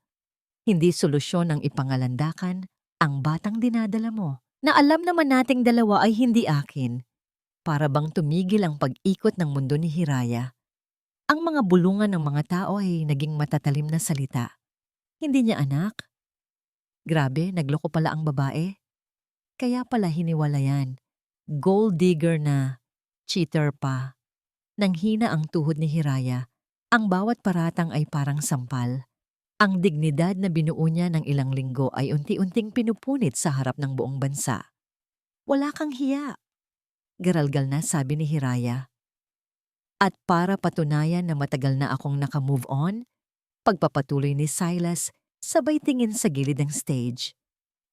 Hindi solusyon ang ipangalandakan ang batang dinadala mo, na alam naman nating dalawa ay hindi akin. Para bang tumigil ang pag-ikot ng mundo ni Hiraya. Ang mga bulungan ng mga tao ay naging matatalim na salita. Hindi niya anak? Grabe, nagloko pala ang babae. Kaya pala hiniwalayan. Gold digger na, cheater pa. Nang hina ang tuhod ni Hiraya, ang bawat paratang ay parang sampal. Ang dignidad na binuo niya ng ilang linggo ay unti-unting pinupunit sa harap ng buong bansa. Wala kang hiya. Garalgal na sabi ni Hiraya. At para patunayan na matagal na akong nakamove on, pagpapatuloy ni Silas sabay tingin sa gilid ng stage.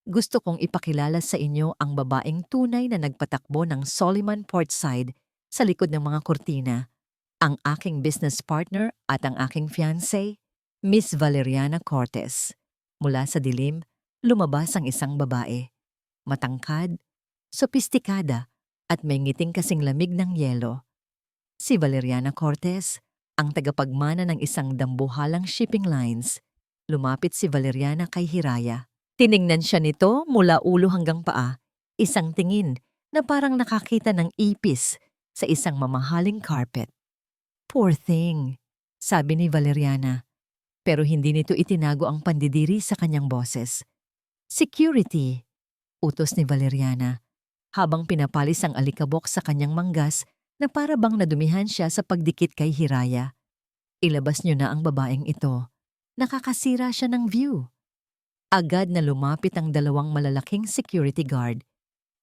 Gusto kong ipakilala sa inyo ang babaeng tunay na nagpatakbo ng Soliman Portside sa likod ng mga kurtina, ang aking business partner at ang aking fiancé, Miss Valeriana Cortez. Mula sa dilim, lumabas ang isang babae. Matangkad, sopistikada, at may ngiting kasing lamig ng yelo. Si Valeriana Cortez, ang tagapagmana ng isang dambuhalang shipping lines. Lumapit si Valeriana kay Hiraya. Tiningnan siya nito mula ulo hanggang paa, isang tingin na parang nakakita ng ipis sa isang mamahaling carpet. Poor thing, sabi ni Valeriana, pero hindi nito itinago ang pandidiri sa kanyang boses. Security, utos ni Valeriana, habang pinapalis ang alikabok sa kanyang manggas na para bang nadumihan siya sa pagdikit kay Hiraya. Ilabas niyo na ang babaeng ito. Nakakasira siya ng view. Agad na lumapit ang dalawang malalaking security guard.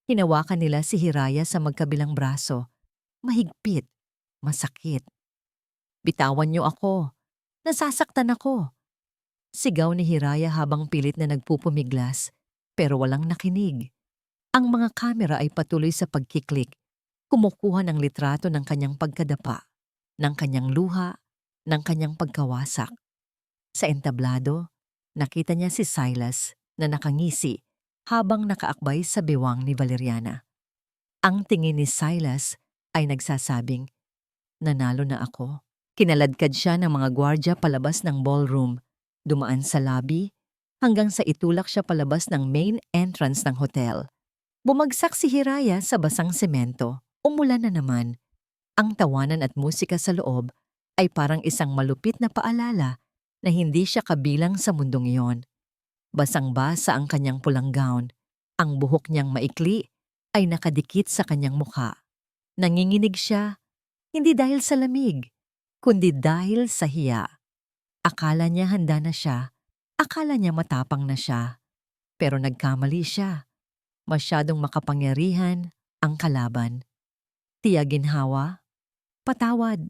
Hinawakan nila si Hiraya sa magkabilang braso. Mahigpit, masakit. Bitawan niyo ako. Nasasaktan ako. Sigaw ni Hiraya habang pilit na nagpupumiglas, pero walang nakinig. Ang mga kamera ay patuloy sa pagkiklik, kumukuha ng litrato ng kanyang pagkadapa, ng kanyang luha, ng kanyang pagkawasak. Sa entablado, nakita niya si Silas na nakangisi habang nakaakbay sa bewang ni Valeriana. Ang tingin ni Silas ay nagsasabing, nanalo na ako. Kinaladkad siya ng mga gwardya palabas ng ballroom. Dumaan sa lobby hanggang sa itulak siya palabas ng main entrance ng hotel. Bumagsak si Hiraya sa basang semento. Umulan na naman. Ang tawanan at musika sa loob ay parang isang malupit na paalala na hindi siya kabilang sa mundong iyon. Basang-basa ang kanyang pulang gown. Ang buhok niyang maikli ay nakadikit sa kanyang mukha. Nanginginig siya, hindi dahil sa lamig, kundi dahil sa hiya. Akala niya handa na siya, akala niya matapang na siya. Pero nagkamali siya. Masyadong makapangyarihan ang kalaban. Tiyaginhawa, patawad.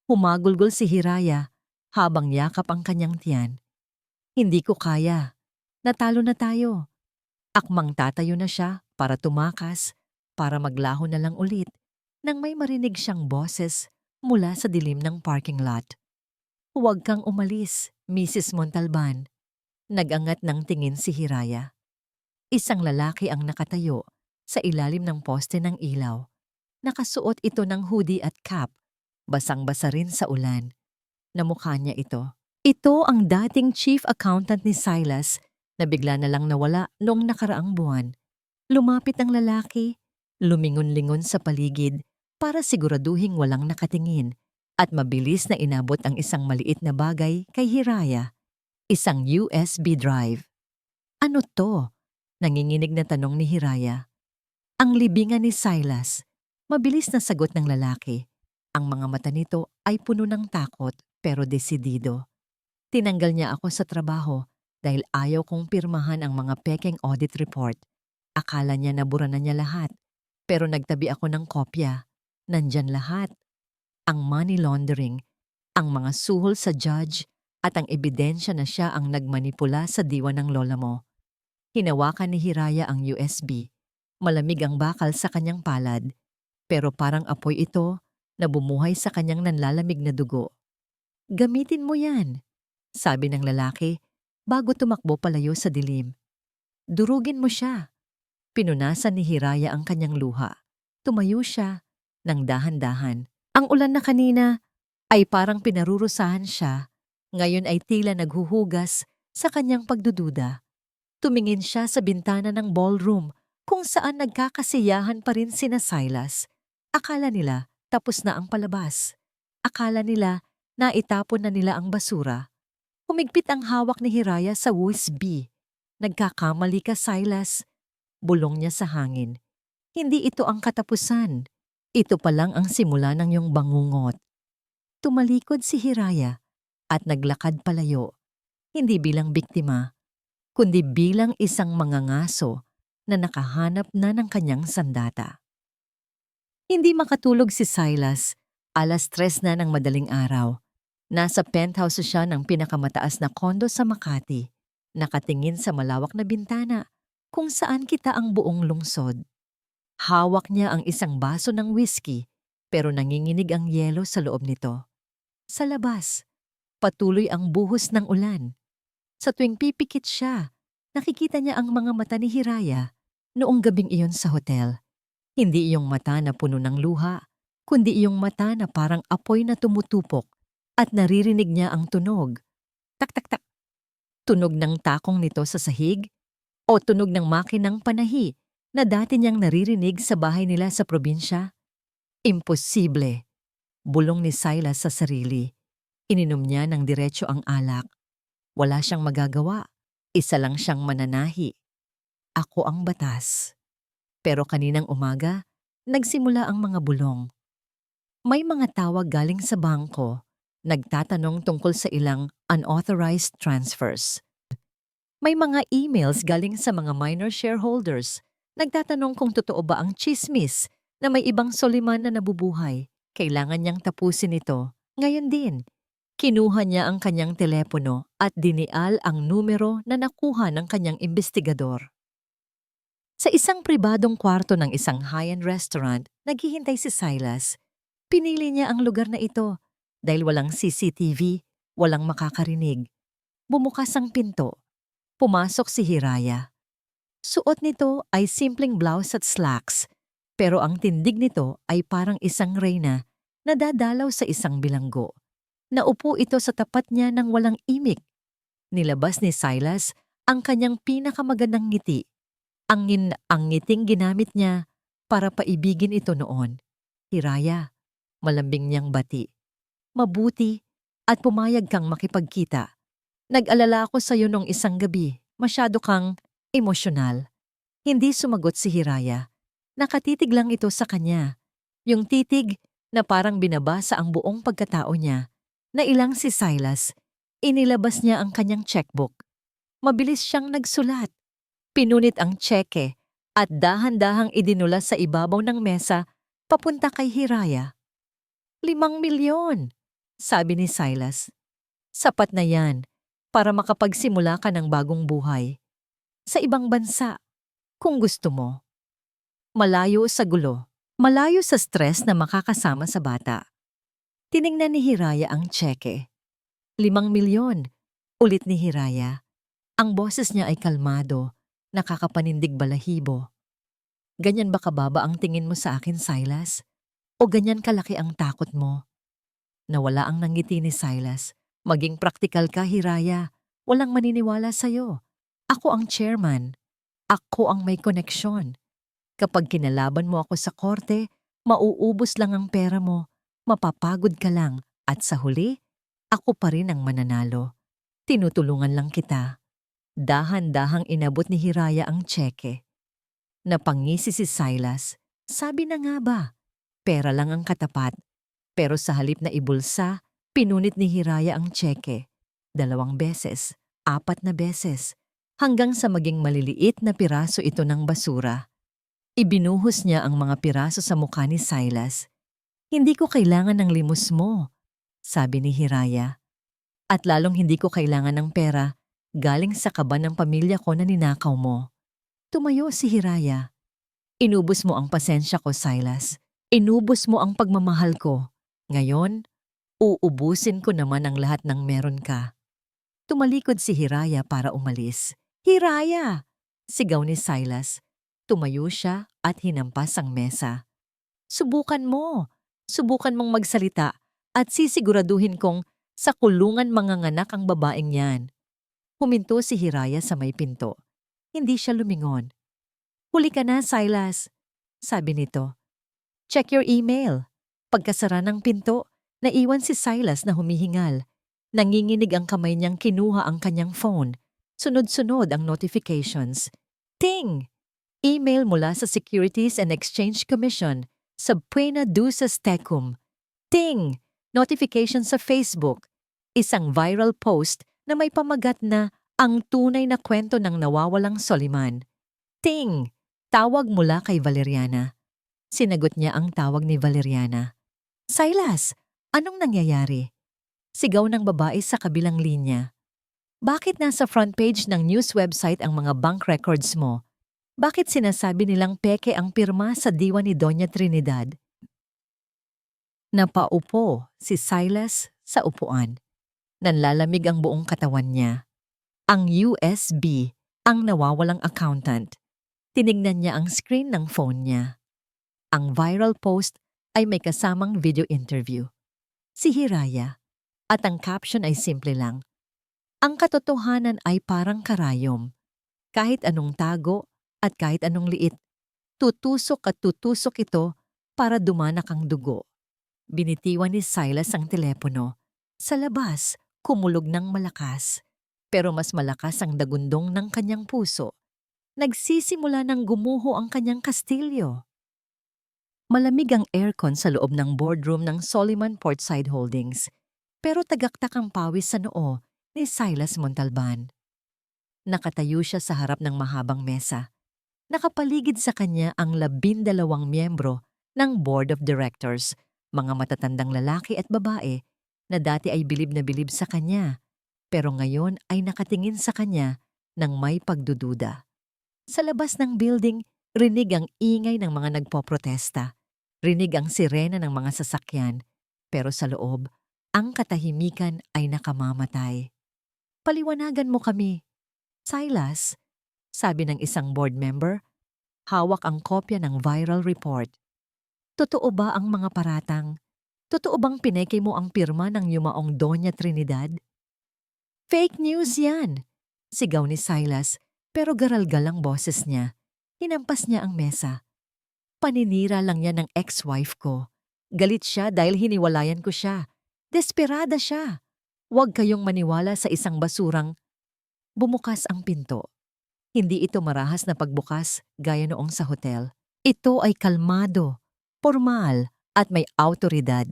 Humagulgol si Hiraya habang yakap ang kanyang tiyan. Hindi ko kaya. Natalo na tayo. Akmang tatayo na siya para tumakas, para maglaho na lang ulit nang may marinig siyang boses mula sa dilim ng parking lot. Huwag kang umalis, Mrs. Montalban. Nagangat ng tingin si Hiraya. Isang lalaki ang nakatayo sa ilalim ng poste ng ilaw. Nakasuot ito ng hoodie at cap. Basang-basa rin sa ulan. Namukha niya ito. Ito ang dating chief accountant ni Silas na bigla na lang nawala noong nakaraang buwan. Lumapit ang lalaki, lumingon-lingon sa paligid para siguraduhing walang nakatingin at mabilis na inabot ang isang maliit na bagay kay Hiraya. Isang USB drive. Ano to? Nanginginig na tanong ni Hiraya. Ang libingan ni Silas. Mabilis na sagot ng lalaki. Ang mga mata nito ay puno ng takot pero desidido. Tinanggal niya ako sa trabaho dahil ayaw kong pirmahan ang mga pekeng audit report. Akala niya nabura na niya lahat. Pero nagtabi ako ng kopya. Nandyan lahat. Ang money laundering, ang mga suhol sa judge at ang ebidensya na siya ang nagmanipula sa diwa ng lola mo. Hinawakan ni Hiraya ang USB. Malamig ang bakal sa kanyang palad. Pero parang apoy ito na bumuhay sa kanyang nanlalamig na dugo. Gamitin mo yan, sabi ng lalaki bago tumakbo palayo sa dilim. Durugin mo siya. Pinunasan ni Hiraya ang kanyang luha. Tumayo siya ng dahan-dahan. Ang ulan na kanina ay parang pinarurusahan siya. Ngayon ay tila naghuhugas sa kanyang pagdududa. Tumingin siya sa bintana ng ballroom kung saan nagkakasiyahan pa rin sina Silas. Akala nila tapos na ang palabas. Akala nila na itapon na nila ang basura. Humigpit ang hawak ni Hiraya sa USB. Nagkakamali ka, Silas. Bulong niya sa hangin. Hindi ito ang katapusan. Ito pa lang ang simula ng iyong bangungot. Tumalikod si Hiraya at naglakad palayo. Hindi bilang biktima, kundi bilang isang mangangaso na nakahanap na ng kanyang sandata. Hindi makatulog si Silas. 3:00 na ng madaling araw. Nasa penthouse siya ng pinakamataas na kondo sa Makati. Nakatingin sa malawak na bintana kung saan kita ang buong lungsod. Hawak niya ang isang baso ng whiskey pero nanginginig ang yelo sa loob nito. Sa labas, patuloy ang buhos ng ulan. Sa tuwing pipikit siya, nakikita niya ang mga mata ni Hiraya noong gabing iyon sa hotel. Hindi iyong mata na puno ng luha, kundi iyong mata na parang apoy na tumutupok at naririnig niya ang tunog. Tak-tak-tak. Tunog ng takong nito sa sahig o tunog ng makinang panahi na dati niyang naririnig sa bahay nila sa probinsya? Imposible. Bulong ni Silas sa sarili. Ininom niya ng diretso ang alak. Wala siyang magagawa. Isa lang siyang mananahi. Ako ang batas. Pero kaninang umaga, nagsimula ang mga bulong. May mga tawag galing sa bangko, nagtatanong tungkol sa ilang unauthorized transfers. May mga emails galing sa mga minor shareholders, nagtatanong kung totoo ba ang chismis na may ibang Soliman na nabubuhay. Kailangan niyang tapusin ito. Ngayon din, kinuha niya ang kanyang telepono at dinial ang numero na nakuha ng kanyang investigador. Sa isang pribadong kwarto ng isang high-end restaurant, naghihintay si Silas. Pinili niya ang lugar na ito dahil walang CCTV, walang makakarinig. Bumukas ang pinto. Pumasok si Hiraya. Suot nito ay simpleng blouse at slacks, pero ang tindig nito ay parang isang reyna na dadalaw sa isang bilanggo. Naupo ito sa tapat niya ng walang imik. Nilabas ni Silas ang kanyang pinakamagandang ngiti. Ang ngiting ginamit niya para paibigin ito noon. Hiraya, malambing niyang bati. Mabuti at pumayag kang makipagkita. Nag-alala ako sa iyo nung isang gabi. Masyado kang emosyonal. Hindi sumagot si Hiraya. Nakatitig lang ito sa kanya. Yung titig na parang binabasa ang buong pagkatao niya. Nailang si Silas. Inilabas niya ang kanyang checkbook. Mabilis siyang nagsulat. Pinunit ang tseke at dahan-dahang idinula sa ibabaw ng mesa papunta kay Hiraya. 5 milyon, sabi ni Silas. Sapat na yan para makapagsimula ka ng bagong buhay. Sa ibang bansa, kung gusto mo. Malayo sa gulo, malayo sa stress na makakasama sa bata. Tiningnan ni Hiraya ang tseke. 5 milyon, ulit ni Hiraya. Ang boses niya ay kalmado, nakakapanindig balahibo. Ganyan ba kababa ang tingin mo sa akin, Silas? O ganyan kalaki ang takot mo? Nawala ang nangiti ni Silas. Maging praktikal ka, Hiraya. Walang maniniwala sa'yo. Ako ang chairman. Ako ang may koneksyon. Kapag kinalaban mo ako sa korte, mauubos lang ang pera mo, mapapagod ka lang, at sa huli, ako pa rin ang mananalo. Tinutulungan lang kita. Dahan-dahang inabot ni Hiraya ang tseke. Napangisi si Silas. Sabi na nga ba, pera lang ang katapat. Pero sa halip na ibulsa, pinunit ni Hiraya ang tseke. 2 beses, 4 na beses, hanggang sa maging maliliit na piraso ito ng basura. Ibinuhos niya ang mga piraso sa mukha ni Silas. Hindi ko kailangan ng limos mo, sabi ni Hiraya. At lalong hindi ko kailangan ng pera galing sa kaba ng pamilya ko na ninakaw mo. Tumayo si Hiraya. Inubos mo ang pasensya ko, Silas. Inubos mo ang pagmamahal ko. Ngayon, uubusin ko naman ang lahat ng meron ka. Tumalikod si Hiraya para umalis. Hiraya! Sigaw ni Silas. Tumayo siya at hinampas ang mesa. Subukan mo. Subukan mong magsalita at sisiguraduhin kong sa kulungan manganganak ang babaeng yan. Huminto si Hiraya sa may pinto. Hindi siya lumingon. Huli ka na, Silas, sabi nito. Check your email. Pagkasara ng pinto, naiwan si Silas na humihingal. Nanginginig ang kamay niyang kinuha ang kanyang phone. Sunod-sunod ang notifications. Ting! Email mula sa Securities and Exchange Commission, Subpoena Duces Tecum. Ting! Notification sa Facebook. Isang viral post na may pamagat na ang tunay na kwento ng nawawalang Soliman. Ting! Tawag mula kay Valeriana. Sinagot niya ang tawag ni Valeriana. Silas, anong nangyayari? Sigaw ng babae sa kabilang linya. Bakit nasa front page ng news website ang mga bank records mo? Bakit sinasabi nilang peke ang pirma sa diwa ni Doña Trinidad? Napaupo si Silas sa upuan. Nanlalamig ang buong katawan niya. Ang USB, ang nawawalang accountant. Tinignan niya ang screen ng phone niya. Ang viral post ay may kasamang video interview. Si Hiraya. At ang caption ay simple lang. Ang katotohanan ay parang karayom. Kahit anong tago at kahit anong liit, tutusok at tutusok ito para dumanak ang dugo. Binitiwan ni Silas ang telepono. Sa labas, kumulog ng malakas. Pero mas malakas ang dagundong ng kanyang puso. Nagsisimula ng gumuho ang kanyang kastilyo. Malamig ang aircon sa loob ng boardroom ng Soliman Portside Holdings, pero tagaktak ang pawis sa noo ni Silas Montalban. Nakatayo siya sa harap ng mahabang mesa. Nakapaligid sa kanya ang 12 miyembro ng Board of Directors, mga matatandang lalaki at babae na dati ay bilib na bilib sa kanya, pero ngayon ay nakatingin sa kanya ng may pagdududa. Sa labas ng building, rinig ang ingay ng mga nagpoprotesta. Rinig ang sirena ng mga sasakyan. Pero sa loob, ang katahimikan ay nakamamatay. Paliwanagan mo kami. Silas, sabi ng isang board member, hawak ang kopya ng viral report. Totoo ba ang mga paratang? Totoo bang pineke mo ang pirma ng yumaong Doña Trinidad? Fake news yan! Sigaw ni Silas pero garalgal ang boses niya. Hinampas niya ang mesa. Paninira lang yan ng ex-wife ko. Galit siya dahil hiniwalayan ko siya. Desperada siya. Huwag kayong maniwala sa isang basurang. Bumukas ang pinto. Hindi ito marahas na pagbukas gaya noong sa hotel. Ito ay kalmado, formal at may awtoridad.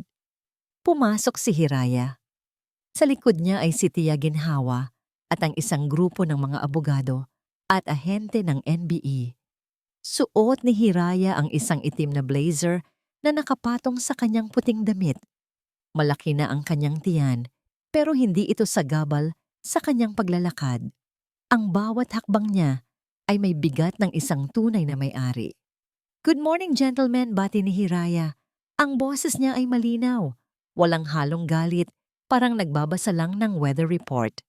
Pumasok si Hiraya. Sa likod niya ay si Tia Ginhawa at ang isang grupo ng mga abogado at ahente ng NBE. Suot ni Hiraya ang isang itim na blazer na nakapatong sa kanyang puting damit. Malaki na ang kanyang tiyan pero hindi ito sagabal sa kanyang paglalakad. Ang bawat hakbang niya ay may bigat ng isang tunay na may-ari. Good morning, gentlemen, bati ni Hiraya. Ang boses niya ay malinaw. Walang halong galit, parang nagbabasa lang ng weather report.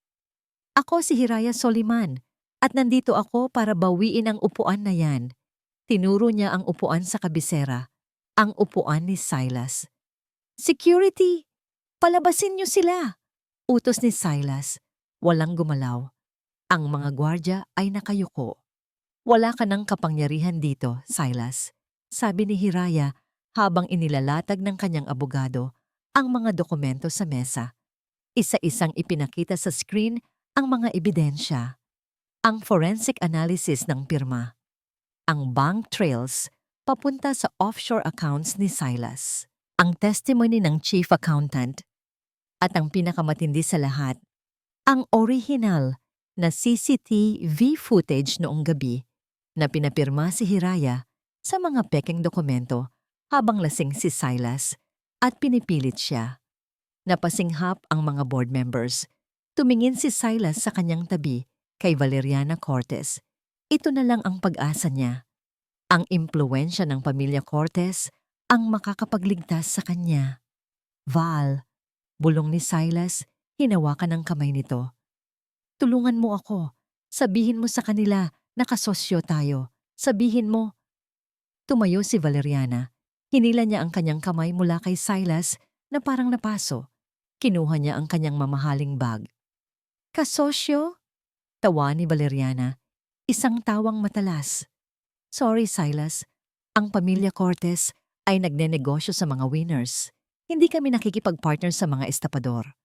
Ako si Hiraya Soliman at nandito ako para bawiin ang upuan na yan. Tinuro niya ang upuan sa kabisera, ang upuan ni Silas. Security! Palabasin niyo sila! Utos ni Silas. Walang gumalaw. Ang mga gwardya ay nakayuko. Wala ka ng kapangyarihan dito, Silas, sabi ni Hiraya habang inilalatag ng kanyang abogado ang mga dokumento sa mesa. Isa-isang ipinakita sa screen ang mga ebidensya. Ang forensic analysis ng pirma. Ang bank trails papunta sa offshore accounts ni Silas. Ang testimony ng chief accountant. At ang pinakamatindi sa lahat, ang original na CCTV footage noong gabi na pinapirma si Hiraya sa mga pekeng dokumento habang lasing si Silas at pinipilit siya. Napasinghap ang mga board members. Tumingin si Silas sa kanyang tabi kay Valeriana Cortez. Ito na lang ang pag-asa niya. Ang impluwensya ng pamilya Cortez ang makakapagligtas sa kanya. Val, bulong ni Silas, hinawakan ang kamay nito. Tulungan mo ako. Sabihin mo sa kanila na kasosyo tayo. Sabihin mo. Tumayo si Valeriana. Hinila niya ang kanyang kamay mula kay Silas na parang napaso. Kinuha niya ang kanyang mamahaling bag. Kasosyo? Tawa ni Valeriana. Isang tawang matalas. Sorry, Silas. Ang pamilya Cortez ay nagnenegosyo sa mga winners. Hindi kami nakikipag-partner sa mga estapador.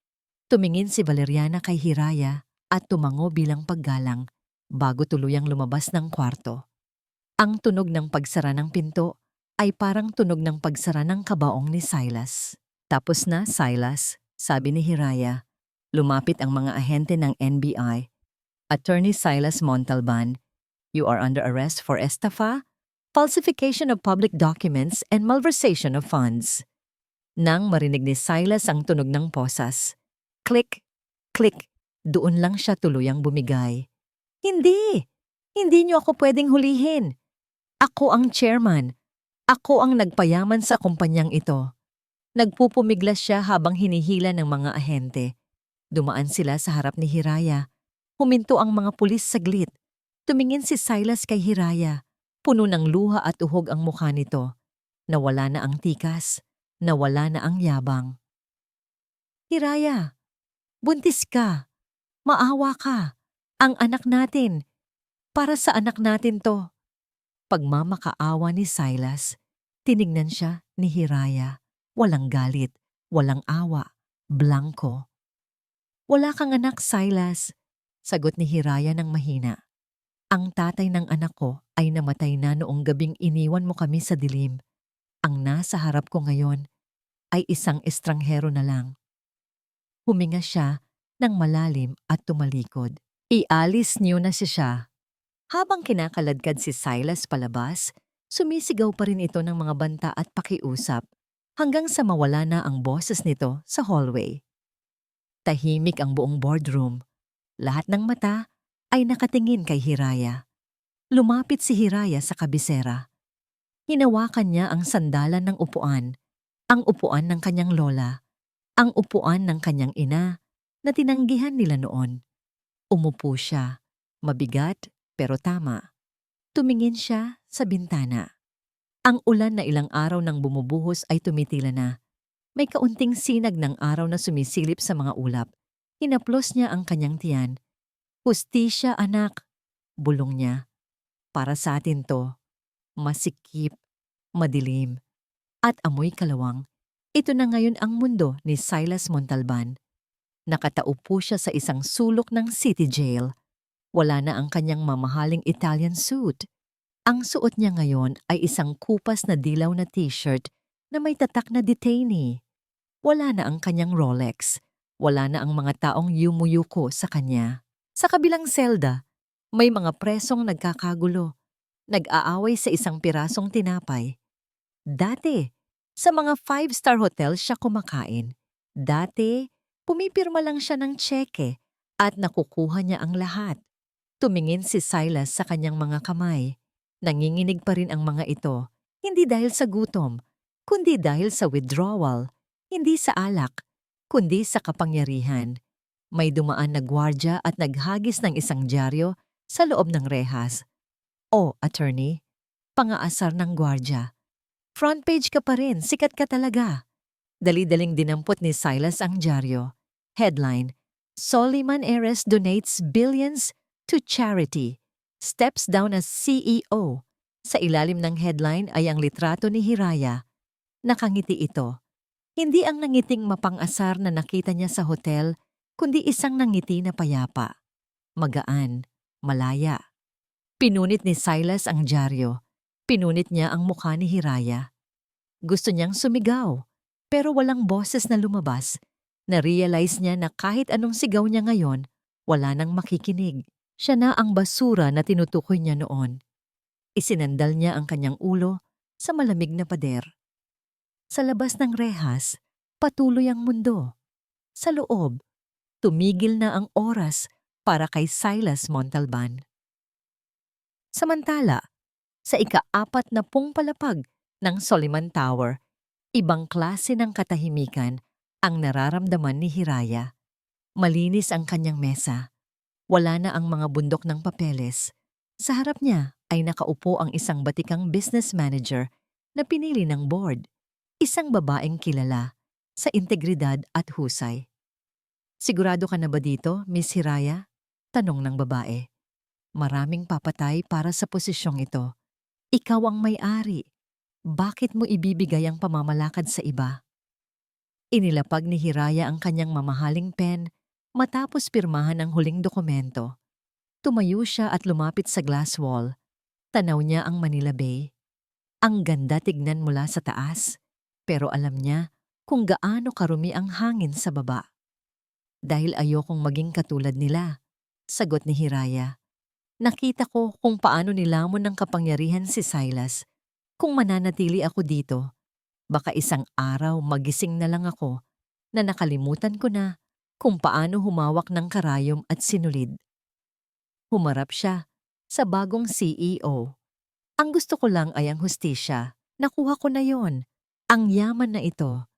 Tumingin si Valeriana kay Hiraya at tumango bilang paggalang bago tuluyang lumabas ng kwarto. Ang tunog ng pagsara ng pinto ay parang tunog ng pagsara ng kabaong ni Silas. Tapos na, Silas, sabi ni Hiraya. Lumapit ang mga ahente ng NBI. Attorney Silas Montalban, you are under arrest for estafa, falsification of public documents, and malversation of funds. Nang marinig ni Silas ang tunog ng posas. Click, click, doon lang siya tuluyang bumigay. Hindi! Hindi niyo ako pwedeng hulihin. Ako ang chairman. Ako ang nagpayaman sa kumpanyang ito. Nagpupumiglas siya habang hinihila ng mga ahente. Dumaan sila sa harap ni Hiraya. Huminto ang mga pulis saglit. Tumingin si Silas kay Hiraya. Puno ng luha at uhog ang mukha nito. Nawala na ang tikas. Nawala na ang yabang. Hiraya, buntis ka. Maawa ka. Ang anak natin. Para sa anak natin to. Pagmamakaawa ni Silas, tinignan siya ni Hiraya. Walang galit, walang awa, blanko. Wala kang anak, Silas, sagot ni Hiraya ng mahina. Ang tatay ng anak ko ay namatay na noong gabing iniwan mo kami sa dilim. Ang nasa harap ko ngayon ay isang estranghero na lang. Huminga siya ng malalim at tumalikod. Ialis niyo na siya. Habang kinakaladkad si Silas palabas, sumisigaw pa rin ito ng mga banta at pakiusap hanggang sa mawala na ang boses nito sa hallway. Tahimik ang buong boardroom. Lahat ng mata ay nakatingin kay Hiraya. Lumapit si Hiraya sa kabisera. Hinawakan niya ang sandalan ng upuan, ang upuan ng kanyang lola, ang upuan ng kanyang ina na tinanggihan nila noon. Umupo siya, mabigat pero tama. Tumingin siya sa bintana. Ang ulan na ilang araw nang bumubuhos ay tumitila na. May kaunting sinag ng araw na sumisilip sa mga ulap. Hinaplos niya ang kanyang tiyan. Hustisya, anak, bulong niya. Para sa atin to, masikip, madilim, at amoy kalawang. Ito na ngayon ang mundo ni Silas Montalban. Nakataupo siya sa isang sulok ng city jail. Wala na ang kanyang mamahaling Italian suit. Ang suot niya ngayon ay isang kupas na dilaw na t-shirt na may tatak na detainee. Wala na ang kanyang Rolex. Wala na ang mga taong yumuyuko sa kanya. Sa kabilang selda, may mga presong nagkakagulo. Nag-aaway sa isang pirasong tinapay. Dati, sa mga five-star hotel siya kumakain. Dati, pumipirma lang siya ng tseke at nakukuha niya ang lahat. Tumingin si Silas sa kanyang mga kamay. Nanginginig pa rin ang mga ito, hindi dahil sa gutom, kundi dahil sa withdrawal, hindi sa alak, kundi sa kapangyarihan. May dumaan na gwardya at naghagis ng isang dyaryo sa loob ng rehas. O, attorney, pangaasar ng gwardya. Front page ka pa rin, sikat ka talaga. Dali-daling dinampot ni Silas ang dyaryo. Headline, Soliman Heiress donates billions to charity. Steps down as CEO. Sa ilalim ng headline ay ang litrato ni Hiraya. Nakangiti ito. Hindi ang nangiting mapang-asar na nakita niya sa hotel, kundi isang nangiti na payapa. Magaan, malaya. Pinunit ni Silas ang dyaryo. Pinunit niya ang mukha ni Hiraya. Gusto niyang sumigaw, pero walang boses na lumabas. Na-realize niya na kahit anong sigaw niya ngayon, wala nang makikinig. Siya na ang basura na tinutukoy niya noon. Isinandal niya ang kanyang ulo sa malamig na pader. Sa labas ng rehas, patuloy ang mundo. Sa loob, tumigil na ang oras para kay Silas Montalban. Samantala, sa ika-4 na palapag ng Soliman Tower, ibang klase ng katahimikan ang nararamdaman ni Hiraya. Malinis ang kanyang mesa. Wala na ang mga bundok ng papeles. Sa harap niya ay nakaupo ang isang batikang business manager na pinili ng board. Isang babaeng kilala sa integridad at husay. Sigurado ka na ba dito, Miss Hiraya? Tanong ng babae. Maraming papatay para sa posisyong ito. Ikaw ang may-ari. Bakit mo ibibigay ang pamamalakad sa iba? Inilapag ni Hiraya ang kanyang mamahaling pen matapos pirmahan ang huling dokumento. Tumayo siya at lumapit sa glass wall. Tanaw niya ang Manila Bay. Ang ganda tignan mula sa taas, pero alam niya kung gaano karumi ang hangin sa baba. Dahil ayokong maging katulad nila, sagot ni Hiraya. Nakita ko kung paano nilamon ng kapangyarihan si Silas. Kung mananatili ako dito, baka isang araw magising na lang ako na nakalimutan ko na kung paano humawak ng karayom at sinulid. Humarap siya sa bagong CEO. Ang gusto ko lang ay ang hustisya. Nakuha ko na yon. Ang yaman na ito.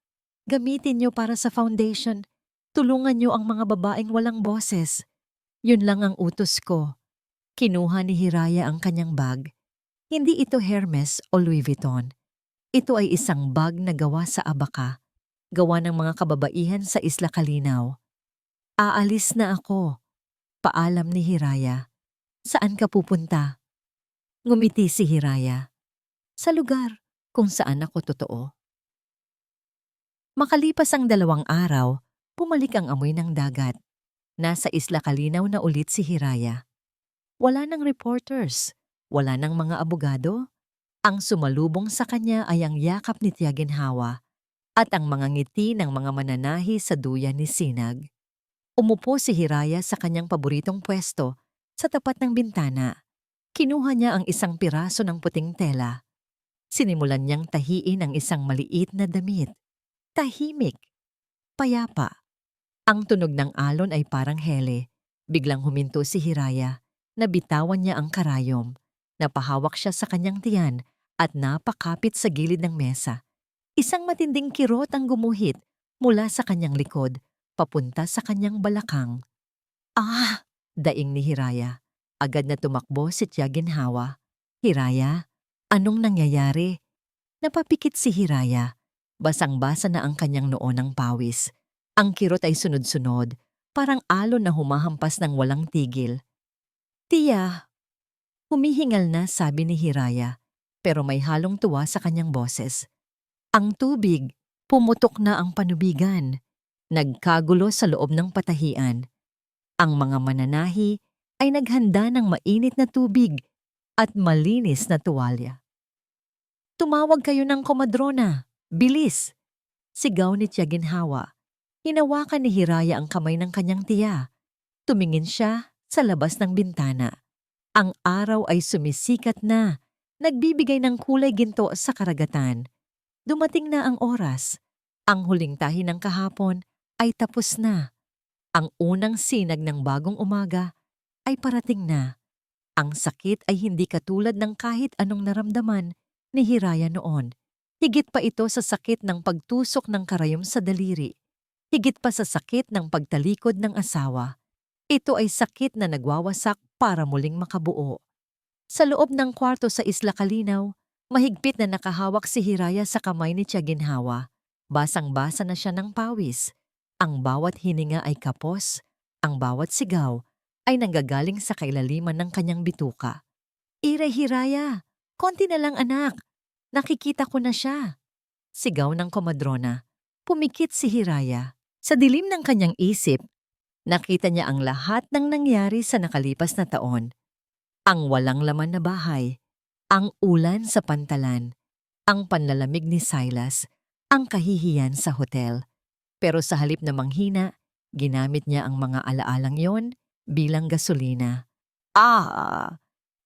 Gamitin niyo para sa foundation. Tulungan niyo ang mga babaeng walang boses. Yun lang ang utos ko. Kinuha ni Hiraya ang kanyang bag. Hindi ito Hermes o Louis Vuitton. Ito ay isang bag na gawa sa Abaca. Gawa ng mga kababaihan sa Isla Calinaw. Aalis na ako. Paalam ni Hiraya. Saan ka pupunta? Ngumiti si Hiraya. Sa lugar kung saan ako totoo. Makalipas ang 2 araw, pumalik ang amoy ng dagat. Nasa Isla Calinaw na ulit si Hiraya. Wala ng reporters, wala ng mga abogado. Ang sumalubong sa kanya ay ang yakap ni Tiaginhawa at ang mga ngiti ng mga mananahi sa duyan ni Sinag. Umupo si Hiraya sa kanyang paboritong pwesto sa tapat ng bintana. Kinuha niya ang isang piraso ng puting tela. Sinimulan niyang tahiin ang isang maliit na damit. Tahimik. Payapa. Ang tunog ng alon ay parang hele. Biglang huminto si Hiraya. Nabitawan niya ang karayom. Napahawak siya sa kanyang tiyan at napakapit sa gilid ng mesa. Isang matinding kirot ang gumuhit mula sa kanyang likod, papunta sa kanyang balakang. Ah! Daing ni Hiraya. Agad na tumakbo si Tiaginhawa. Hiraya, anong nangyayari? Napapikit si Hiraya. Basang-basa na ang kanyang noo ng pawis. Ang kirot ay sunod-sunod. parang alon na humahampas ng walang tigil. "Tiya," humihingal na sabi ni Hiraya, pero may halong tuwa sa kanyang boses. Ang tubig, pumutok na ang panubigan. Nagkagulo sa loob ng patahian. Ang mga mananahi ay naghanda ng mainit na tubig at malinis na tuwalya. "Tumawag kayo ng komadrona! Bilis!" Sigaw ni Tiyaginhawa. Hinawakan ni Hiraya ang kamay ng kanyang tiya. Tumingin siya sa labas ng bintana. Ang araw ay sumisikat na, nagbibigay ng kulay ginto sa karagatan. Dumating na ang oras. Ang huling tahi ng kahapon ay tapos na. Ang unang sinag ng bagong umaga ay parating na. Ang sakit ay hindi katulad ng kahit anong naramdaman ni Hiraya noon. Higit pa ito sa sakit ng pagtusok ng karayom sa daliri. Higit pa sa sakit ng pagtalikod ng asawa. Ito ay sakit na nagwawasak para muling makabuo. Sa loob ng kwarto sa Isla Kalinaw, mahigpit na nakahawak si Hiraya sa kamay ni Tiyaginhawa. Basang-basa na siya ng pawis. Ang bawat hininga ay kapos, ang bawat sigaw ay nanggagaling sa kailaliman ng kanyang bituka. Hiraya, konti na lang anak. Nakikita ko na siya." Sigaw ng komadrona. Pumikit si Hiraya. Sa dilim ng kanyang isip, nakita niya ang lahat ng nangyari sa nakalipas na taon. Ang walang laman na bahay, ang ulan sa pantalan, ang panlalamig ni Silas, ang kahihiyan sa hotel. Pero sa halip na manghina, ginamit niya ang mga alaalang yon bilang gasolina.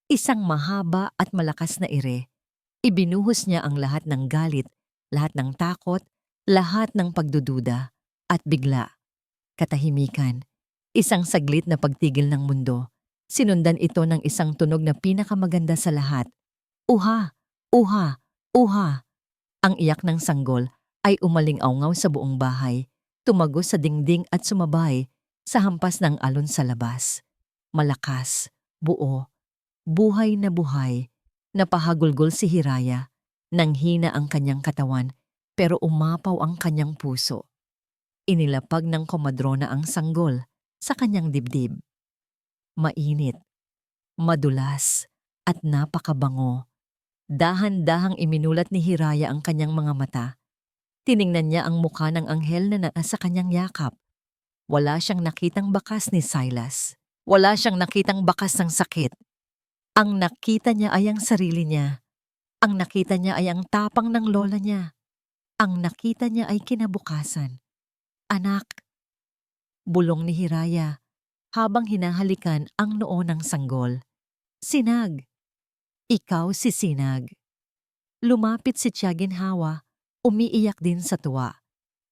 Isang mahaba at malakas na ire. Ibinuhos niya ang lahat ng galit, lahat ng takot, lahat ng pagdududa. At bigla, katahimikan, isang saglit na pagtigil ng mundo. Sinundan ito ng isang tunog na pinakamaganda sa lahat. Uha! Uha! Uha! Ang iyak ng sanggol ay umaling-awngaw sa buong bahay, tumagos sa dingding at sumabay sa hampas ng alon sa labas. Malakas, buo, buhay na buhay, napahagulgol si Hiraya. Nanghina ang kanyang katawan pero umapaw ang kanyang puso. Inilapag ng komadrona ang sanggol sa kanyang dibdib. Mainit, madulas, at napakabango. Dahan-dahang iminulat ni Hiraya ang kanyang mga mata. Tiningnan niya ang mukha ng anghel na nasa kanyang yakap. Wala siyang nakitang bakas ni Silas. Wala siyang nakitang bakas ng sakit. Ang nakita niya ay ang sarili niya. Ang nakita niya ay ang tapang ng lola niya. Ang nakita niya ay kinabukasan. "Anak," bulong ni Hiraya habang hinahalikan ang noo ng sanggol. "Sinag. Ikaw si Sinag." Lumapit si Tiyaginhawa, umiiyak din sa tuwa.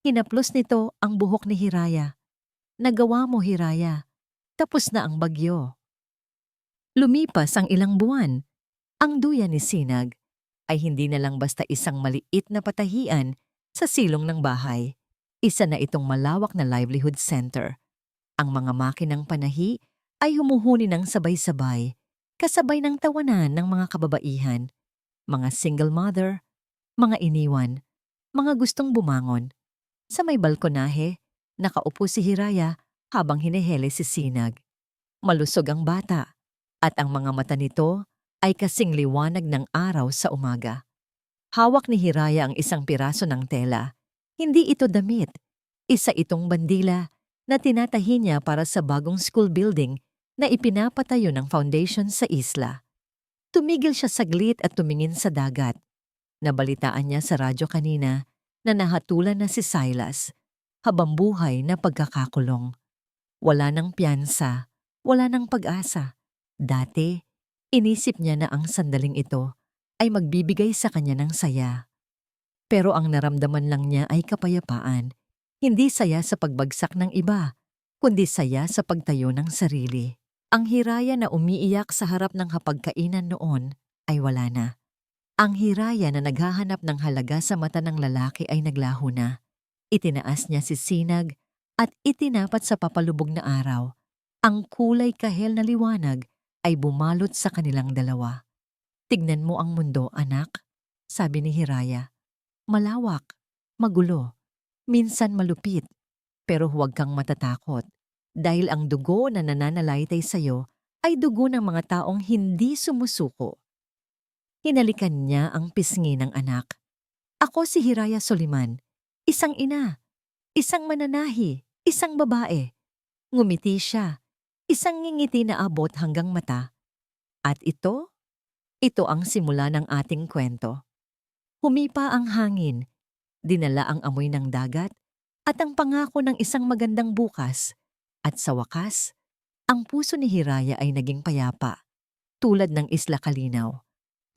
Hinaplos nito ang buhok ni Hiraya. "Nagawa mo, Hiraya. Tapos na ang bagyo." Lumipas ang ilang buwan. Ang duyan ni Sinag ay hindi na lang basta isang maliit na patahian sa silong ng bahay. Isa na itong malawak na livelihood center. Ang mga makinang panahi ay humuhuni ng sabay-sabay, kasabay ng tawanan ng mga kababaihan, mga single mother, mga iniwan, mga gustong bumangon. Sa may balkonahe, nakaupo si Hiraya habang hinihele si Sinag. Malusog ang bata, at ang mga mata nito ay kasing liwanag ng araw sa umaga. Hawak ni Hiraya ang isang piraso ng tela. Hindi ito damit. Isa itong bandila na tinatahi niya para sa bagong school building na ipinapatayo ng foundation sa isla. Tumigil siya saglit at tumingin sa dagat. Nabalitaan niya sa radyo kanina na nahatulan na si Silas, habang buhay na pagkakakulong. Wala nang piyansa, wala nang pag-asa. Dati, inisip niya na ang sandaling ito ay magbibigay sa kanya ng saya. Pero ang naramdaman lang niya ay kapayapaan. Hindi saya sa pagbagsak ng iba, kundi saya sa pagtayo ng sarili. Ang Hiraya na umiiyak sa harap ng hapagkainan noon ay wala na. Ang Hiraya na naghahanap ng halaga sa mata ng lalaki ay naglaho na. Itinaas niya si Sinag at itinapat sa papalubog na araw. Ang kulay kahel na liwanag ay bumalot sa kanilang dalawa. "Tignan mo ang mundo, anak," sabi ni Hiraya. "Malawak, magulo, minsan malupit, pero huwag kang matatakot. Dahil ang dugo na nananalaytay sa'yo ay dugo ng mga taong hindi sumusuko. Hinalikan niya ang pisngi ng anak. Ako si Hiraya Soliman, isang ina, isang mananahi, isang babae. Ngumiti siya, isang ngingiti na abot hanggang mata. At ito ang simula ng ating kwento. Humipa ang hangin, dinala ang amoy ng dagat, at ang pangako ng isang magandang bukas. At sa wakas, ang puso ni Hiraya ay naging payapa, tulad ng Isla Kalinaw.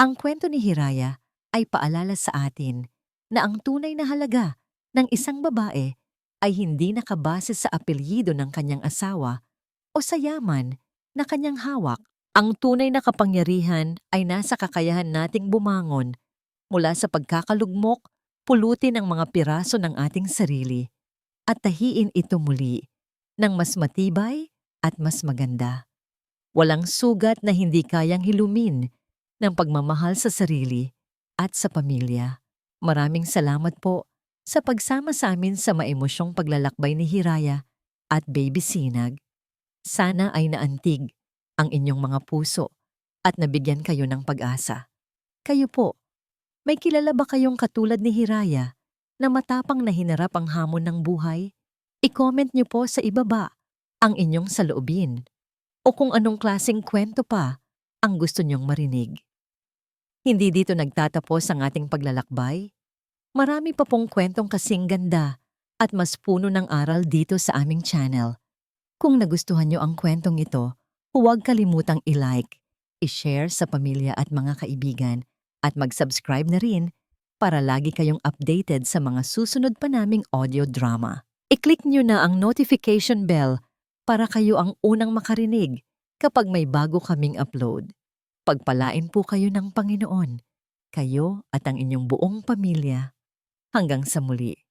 Ang kwento ni Hiraya ay paalala sa atin na ang tunay na halaga ng isang babae ay hindi nakabase sa apelyido ng kanyang asawa o sa yaman na kanyang hawak. Ang tunay na kapangyarihan ay nasa kakayahan nating bumangon mula sa pagkakalugmok, pulutin ang mga piraso ng ating sarili at tahiin ito muli ng mas matibay at mas maganda. Walang sugat na hindi kayang hilumin ng pagmamahal sa sarili at sa pamilya. Maraming salamat po sa pagsama sa amin sa maemosyong paglalakbay ni Hiraya at Baby Sinag. Sana ay naantig ang inyong mga puso at nabigyan kayo ng pag-asa. Kayo po, may kilala ba kayong katulad ni Hiraya na matapang na hinarap ang hamon ng buhay? I-comment niyo po sa ibaba ang inyong saloobin o kung anong klaseng kwento pa ang gusto niyong marinig. Hindi dito nagtatapos ang ating paglalakbay. Marami pa pong kwentong kasing ganda at mas puno ng aral dito sa aming channel. Kung nagustuhan niyo ang kwentong ito, huwag kalimutang i-like, i-share sa pamilya at mga kaibigan at mag-subscribe na rin para lagi kayong updated sa mga susunod pa naming audio drama. I-click niyo na ang notification bell para kayo ang unang makarinig kapag may bago kaming upload. Pagpalain po kayo ng Panginoon, kayo at ang inyong buong pamilya. Hanggang sa muli.